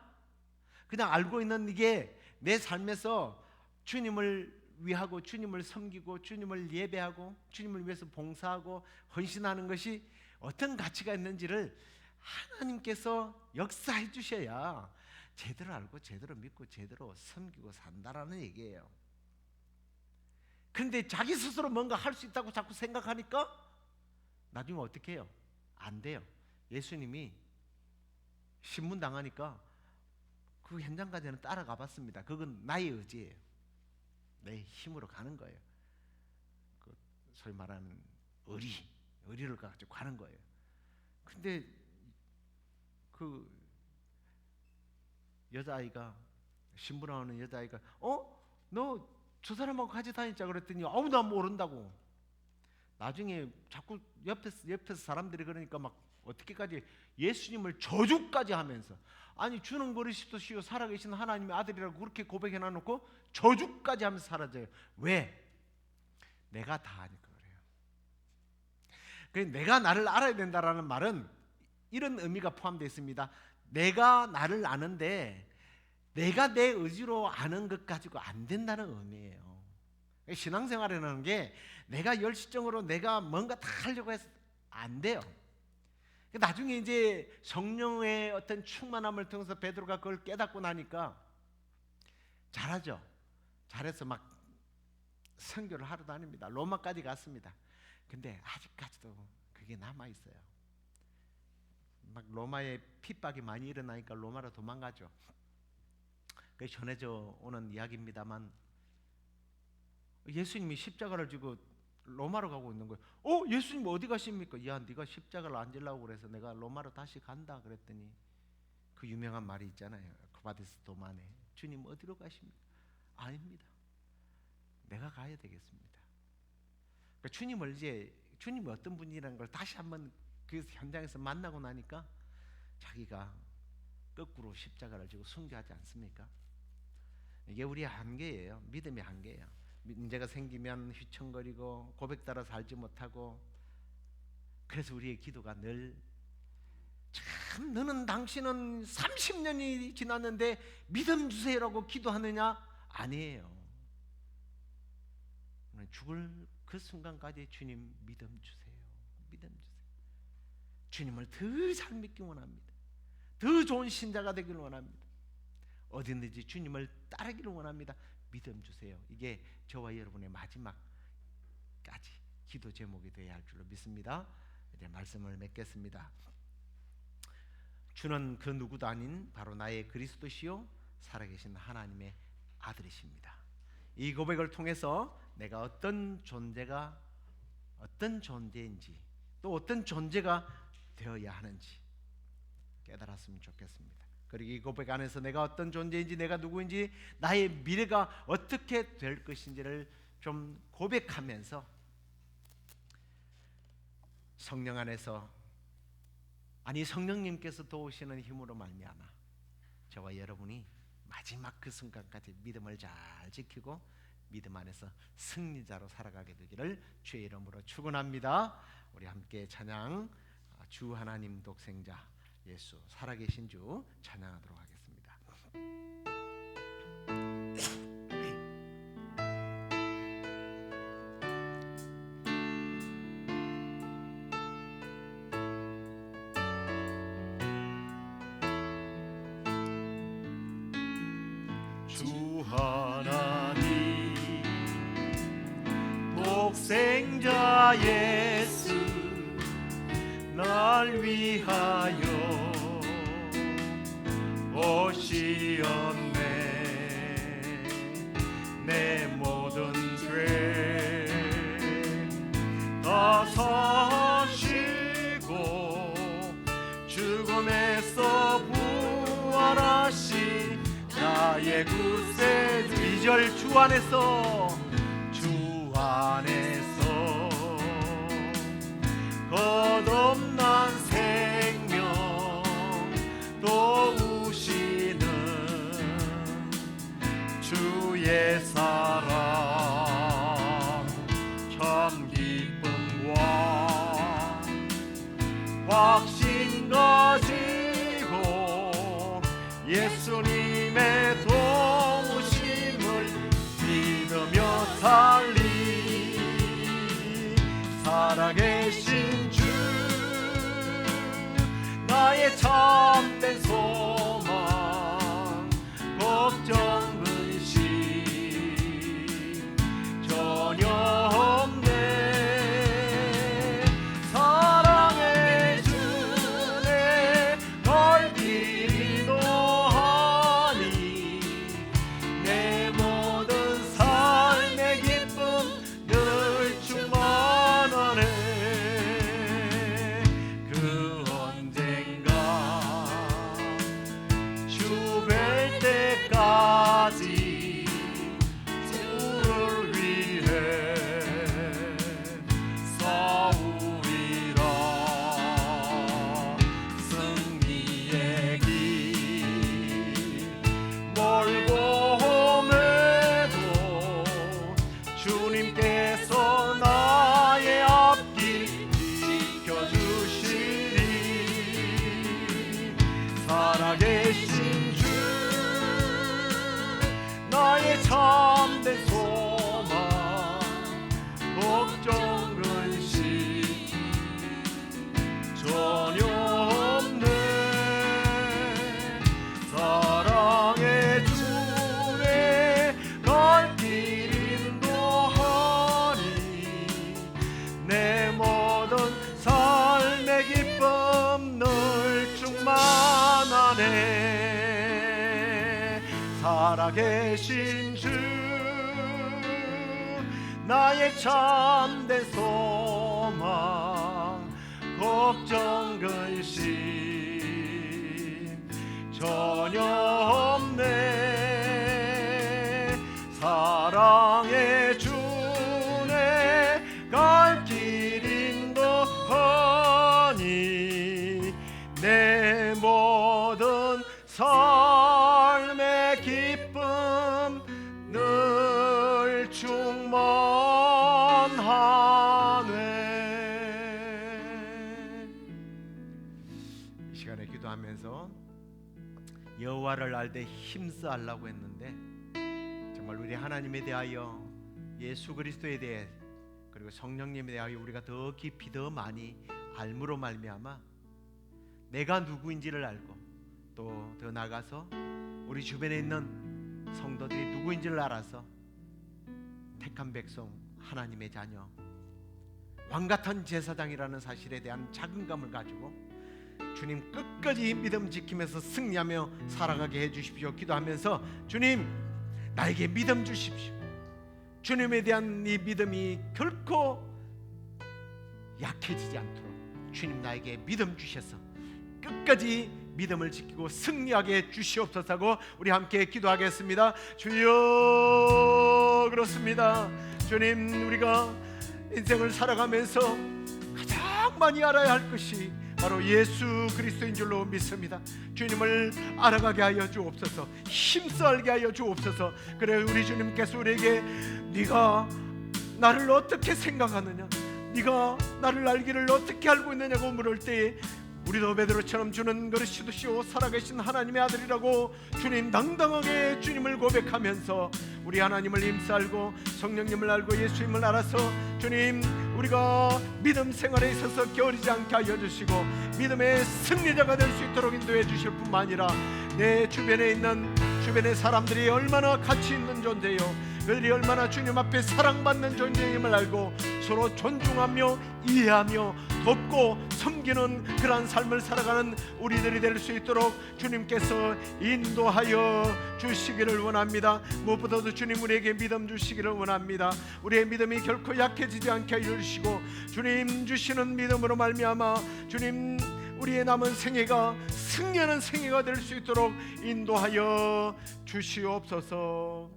그냥 알고 있는 이게 내 삶에서 주님을 위하고 주님을 섬기고 주님을 예배하고 주님을 위해서 봉사하고 헌신하는 것이 어떤 가치가 있는지를 하나님께서 역사해 주셔야 제대로 알고 제대로 믿고 제대로 섬기고 산다라는 얘기예요. 그런데 자기 스스로 뭔가 할 수 있다고 자꾸 생각하니까 나중에 어떻게 해요? 안 돼요. 예수님이 신문 당하니까 그 현장까지는 따라가 봤습니다. 그건 나의 의지예요. 내 힘으로 가는 거예요. 그 소위 말하는 의리를 가지고 가는 거예요. 근데 그 여자아이가 신부라는 여자아이가 너 저 사람하고 같이 다니자 그랬더니 나 모른다고. 나중에 자꾸 옆에서 사람들이 그러니까 막 어떻게까지 예수님을 저주까지 하면서 아니 주는 그리스도시요 살아계신 하나님의 아들이라고 그렇게 고백해놔놓고 저주까지 하면서 사라져요. 왜? 내가 다 아니까 그래요. 그래서 내가 나를 알아야 된다라는 말은 이런 의미가 포함되어 있습니다. 내가 나를 아는데 내가 내 의지로 아는 것 가지고 안 된다는 의미예요. 신앙생활이라는 게 내가 열심적으로 내가 뭔가 다 하려고 해서 안 돼요. 나중에 이제 성령의 어떤 충만함을 통해서 베드로가 그걸 깨닫고 나니까 잘하죠. 잘해서 막 선교를 하러 다닙니다. 로마까지 갔습니다. 근데 아직까지도 그게 남아 있어요. 막 로마에 핍박이 많이 일어나니까 로마로 도망가죠. 그게 전해져 오는 이야기입니다만 예수님이 십자가를 지고 로마로 가고 있는 거예요. 예수님 어디 가십니까? 야, 네가 십자가를 안 지려고 그래서 내가 로마로 다시 간다 그랬더니 그 유명한 말이 있잖아요. 쿠바디스 도마네. 주님 어디로 가십니까? 아닙니다. 내가 가야 되겠습니다. 그러니까 주님이 어떤 분이라는 걸 다시 한번 그 현장에서 만나고 나니까 자기가 거꾸로 십자가를 지고 순교하지 않습니까? 이게 우리의 한계예요. 믿음의 한계예요. 문제가 생기면 휘청거리고 고백 따라 살지 못하고 그래서 우리의 기도가 늘 참 너는 당신은 30년이 지났는데 믿음 주세요라고 기도하느냐? 아니에요. 죽을 그 순간까지 주님 믿음 주세요. 믿음 주세요. 주님을 더 잘 믿기 원합니다. 더 좋은 신자가 되기를 원합니다. 어디든지 주님을 따르기를 원합니다. 믿음 주세요. 이게 저와 여러분의 마지막까지 기도 제목이 되어야 할 줄로 믿습니다. 이제 말씀을 맺겠습니다. 주는 그 누구도 아닌 바로 나의 그리스도시요 살아계신 하나님의 아들이십니다. 이 고백을 통해서 내가 어떤 존재인지 또 어떤 존재가 되어야 하는지 깨달았으면 좋겠습니다. 그리고 이 고백 안에서 내가 어떤 존재인지 내가 누구인지 나의 미래가 어떻게 될 것인지를 좀 고백하면서 성령 안에서 성령님께서 도우시는 힘으로 말미암아 저와 여러분이 마지막 그 순간까지 믿음을 잘 지키고 믿음 안에서 승리자로 살아가게 되기를 주의 이름으로 축원합니다. 우리 함께 찬양 주 하나님 독생자 예수 살아계신 주 찬양하도록 하겠습니다. 주 하나님 독생자 예수 날 위하여 오시었네. 내 모든 죄 다 사시고 죽음에서 부활하신 안에서 거듭난 생명 도우시는 주의 사랑 참 기쁨과 확신 가지고 예수님의 도우심을 믿으며 살리 살아계신 주 나의 참된 소망 걱정 근심 전혀 없네 사랑의 주내 널 기도하니 내 모든 삶의 기쁨 늘 충만하네 그 언젠가 주 뵐 때까지 주를 위해 싸우리라 승리의 길 멀고 험해도 주님께서 나의 앞길 지켜주시리 살아계신 주 나의 참된 소망 걱정 근심 전혀 없네 사랑의 주내 갈 길 인도하니 내 모든 삶의 기쁨 늘 충만하네 살아계신 주 나의 참된 소망 걱정 근심 전혀 없네 사랑의 주내 갈 길 인도하니 내 모든 삶의 기쁨 늘 충만하네 이 시간에 기도하면서 여호와를 알되 힘써 하려고 했는데 정말 우리 하나님에 대하여 예수 그리스도에 대해 그리고 성령님에 대하여 우리가 더 깊이 더 많이 알므로 말미암아 내가 누구인지를 알고 또 더 나아가서 우리 주변에 있는 성도들이 누구인지를 알아서 택한 백성 하나님의 자녀 왕같은 제사장이라는 사실에 대한 자긍감을 가지고 주님 끝까지 믿음 지키면서 승리하며 살아가게 해주십시오 기도하면서 주님 나에게 믿음 주십시오 주님에 대한 이 믿음이 결코 약해지지 않도록 주님 나에게 믿음 주셔서 끝까지 믿음을 지키고 승리하게 주시옵소서 하고 우리 함께 기도하겠습니다. 주여 그렇습니다. 주님 우리가 인생을 살아가면서 가장 많이 알아야 할 것이 바로 예수 그리스도인 줄로 믿습니다. 주님을 알아가게 하여 주옵소서 힘써 알게 하여 주옵소서 그래 우리 주님께서 우리에게 네가 나를 어떻게 생각하느냐 네가 나를 알기를 어떻게 알고 있느냐고 물을 때에 우리도 베드로처럼 주는 그리스도시오 살아계신 하나님의 아들이라고 주님 당당하게 주님을 고백하면서 우리 하나님을 힘써 알고 성령님을 알고 예수님을 알아서 주님 우리가 믿음 생활에 있어서 게으르지 않게 하여 주시고 믿음의 승리자가 될 수 있도록 인도해 주실 뿐만 아니라 내 주변에 있는 주변의 사람들이 얼마나 가치 있는 존재요 그들이 얼마나 주님 앞에 사랑받는 존재임을 알고 서로 존중하며 이해하며 돕고 섬기는 그러한 삶을 살아가는 우리들이 될 수 있도록 주님께서 인도하여 주시기를 원합니다. 무엇보다도 주님 우리에게 믿음 주시기를 원합니다. 우리의 믿음이 결코 약해지지 않게 하여 주시고 주님 주시는 믿음으로 말미암아 주님 우리의 남은 생애가 승리하는 생애가 될 수 있도록 인도하여 주시옵소서.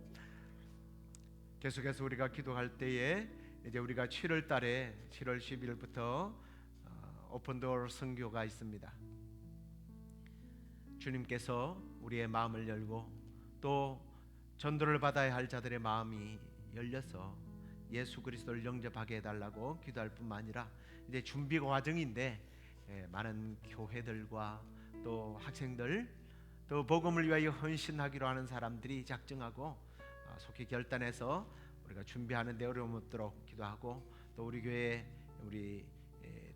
계속해서 우리가 기도할 때에 이제 우리가 7월 달에 7월 10일부터 오픈도어 선교가 있습니다. 주님께서 우리의 마음을 열고 또 전도를 받아야 할 자들의 마음이 열려서 예수 그리스도를 영접하게 해달라고 기도할 뿐만 아니라 이제 준비 과정인데 많은 교회들과 또 학생들 또 복음을 위하여 헌신하기로 하는 사람들이 작정하고 속히 결단해서 우리가 준비하는 데 어려움 없도록 기도하고 또 우리 교회 우리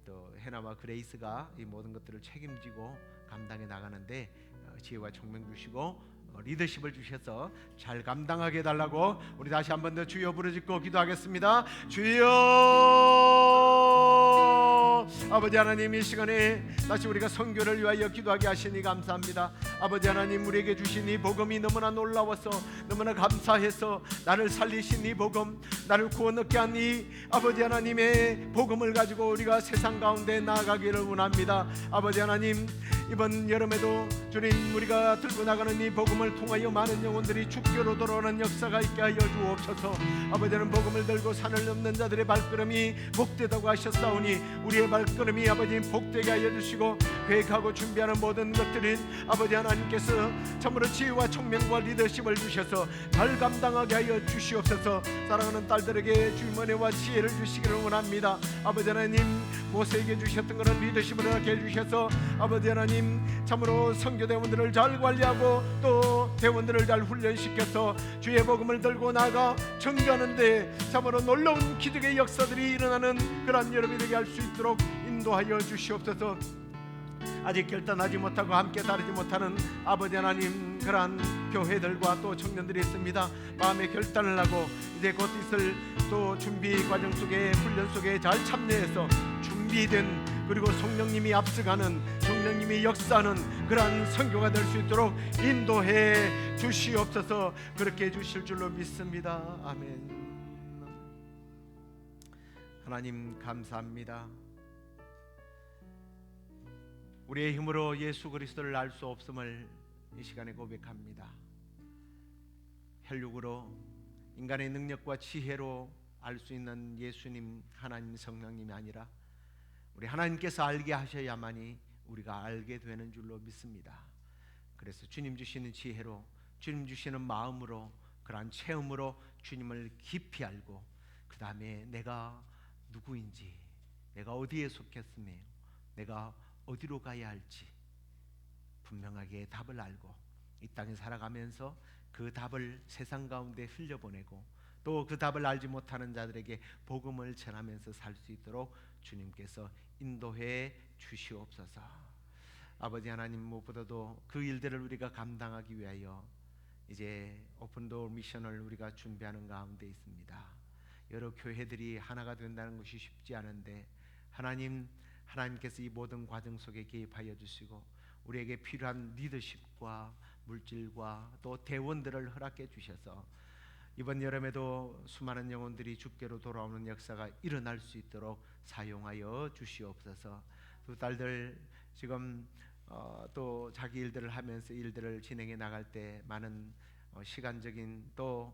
또 해나와 그레이스가 이 모든 것들을 책임지고 감당해 나가는데 지혜와 총명 주시고 리더십을 주셔서 잘 감당하게 해달라고 우리 다시 한 번 더 주여 부르짖고 기도하겠습니다. 주여, 아버지 하나님, 이 시간에 다시 우리가 선교를 위하여 기도하게 하시니 감사합니다. 아버지 하나님, 우리에게 주신 이 복음이 너무나 놀라워서 너무나 감사해서 나를 살리신 이 복음, 나를 구원 얻게 한 이 아버지 하나님의 복음을 가지고 우리가 세상 가운데 나아가기를 원합니다. 아버지 하나님, 이번 여름에도 주님, 우리가 들고 나가는 이 복음을 통하여 많은 영혼들이 주께로 돌아오는 역사가 있게 하여 주옵소서. 아버지는 복음을 들고 산을 넘는 자들의 발걸음이 복되다고 하셨사오니 우리의 발걸음이 아버지 복되게 하여 주시고 계획하고 준비하는 모든 것들은 아버지 하나님께서 참으로 지혜와 총명과 리더십을 주셔서 잘 감당하게 하여 주시옵소서. 사랑하는 딸들에게 주님 은혜와 지혜를 주시기를 원합니다. 아버지 하나님, 모세에게 주셨던 그런 리더십을 얻게 해주셔서 아버지 하나님, 참으로 선교대원들을 잘 관리하고 또 대원들을 잘 훈련시켜서 주의 복음을 들고 나가 전개하는데 참으로 놀라운 기적의 역사들이 일어나는 그러한 여러분이 되게 할 수 있도록 인도하여 주시옵소서. 아직 결단하지 못하고 함께 다르지 못하는 아버지 하나님, 그러한 교회들과 또 청년들이 있습니다. 마음의 결단을 하고 이제 곧 있을 또 준비 과정 속에 훈련 속에 잘 참여해서 준비된, 그리고 성령님이 앞서가는, 성령님이 역사하는 그러한 선교가 될 수 있도록 인도해 주시옵소서. 그렇게 해주실 줄로 믿습니다. 아멘. 하나님 감사합니다. 우리의 힘으로 예수 그리스도를 알 수 없음을 이 시간에 고백합니다. 혈육으로 인간의 능력과 지혜로 알 수 있는 예수님, 하나님 성령님이 아니라 우리 하나님께서 알게 하셔야만이 우리가 알게 되는 줄로 믿습니다. 그래서 주님 주시는 지혜로, 주님 주시는 마음으로, 그러한 체험으로 주님을 깊이 알고 그 다음에 내가 누구인지, 내가 어디에 속했으며 내가 어디로 가야 할지 분명하게 답을 알고 이 땅에 살아가면서 그 답을 세상 가운데 흘려보내고 또 그 답을 알지 못하는 자들에게 복음을 전하면서 살 수 있도록 주님께서 인도해 주시옵소서. 아버지 하나님, 무엇보다도 그 일들을 우리가 감당하기 위하여 이제 오픈도어 미션을 우리가 준비하는 가운데 있습니다. 여러 교회들이 하나가 된다는 것이 쉽지 않은데 하나님께서 이 모든 과정 속에 개입하여 주시고 우리에게 필요한 리더십과 물질과 또 대원들을 허락해 주셔서 이번 여름에도 수많은 영혼들이 주께로 돌아오는 역사가 일어날 수 있도록 사용하여 주시옵소서. 두 딸들 지금 또 자기 일들을 하면서 일들을 진행해 나갈 때 많은 시간적인 또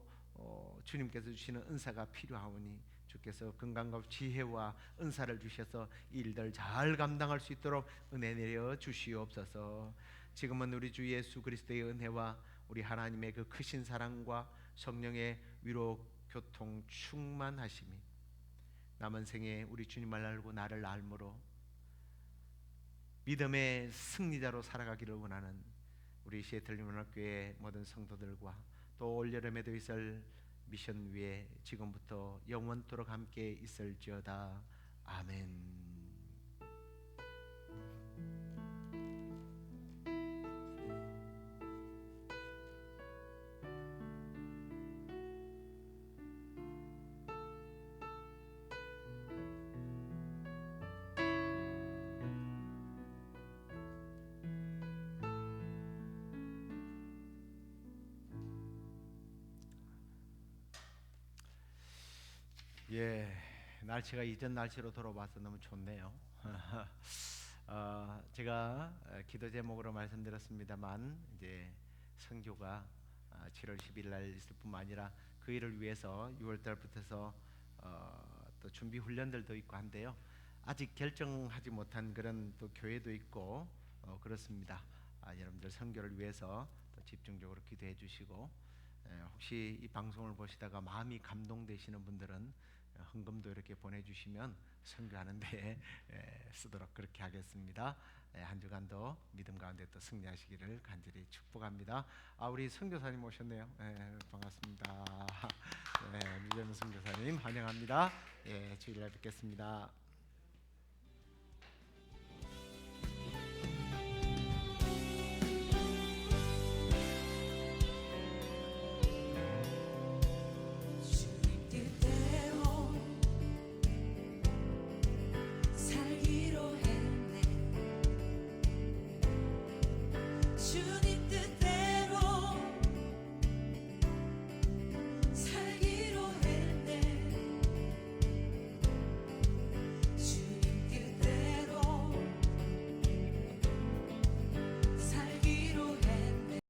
주님께서 주시는 은사가 필요하오니 주께서 건강과 지혜와 은사를 주셔서 이 일들 잘 감당할 수 있도록 은혜 내려 주시옵소서. 지금은 우리 주 예수 그리스도의 은혜와 우리 하나님의 그 크신 사랑과 성령의 위로 교통 충만하심이 남은 생에 우리 주님을 알고 나를 알므로 믿음의 승리자로 살아가기를 원하는 우리 시애틀 연합교회 모든 성도들과 또 올여름에도 있을 미션 위에 지금부터 영원토록 함께 있을지어다. 아멘. 예, 날씨가 이전 날씨로 돌아와서 너무 좋네요. 제가 기도 제목으로 말씀드렸습니다만 이제 선교가 7월 10일 날 있을 뿐만 아니라 그 일을 위해서 6월 달부터서 또 준비 훈련들도 있고 한데요. 아직 결정하지 못한 그런 또 교회도 있고 그렇습니다. 여러분들 선교를 위해서 또 집중적으로 기도해 주시고, 혹시 이 방송을 보시다가 마음이 감동되시는 분들은 헌금도 이렇게 보내주시면 선교하는데 쓰도록 그렇게 하겠습니다. 한 주간도 믿음 가운데 또 승리하시기를 간절히 축복합니다. 우리 선교사님 오셨네요. 반갑습니다. 류재문 선교사님 환영합니다. 주일날 뵙겠습니다.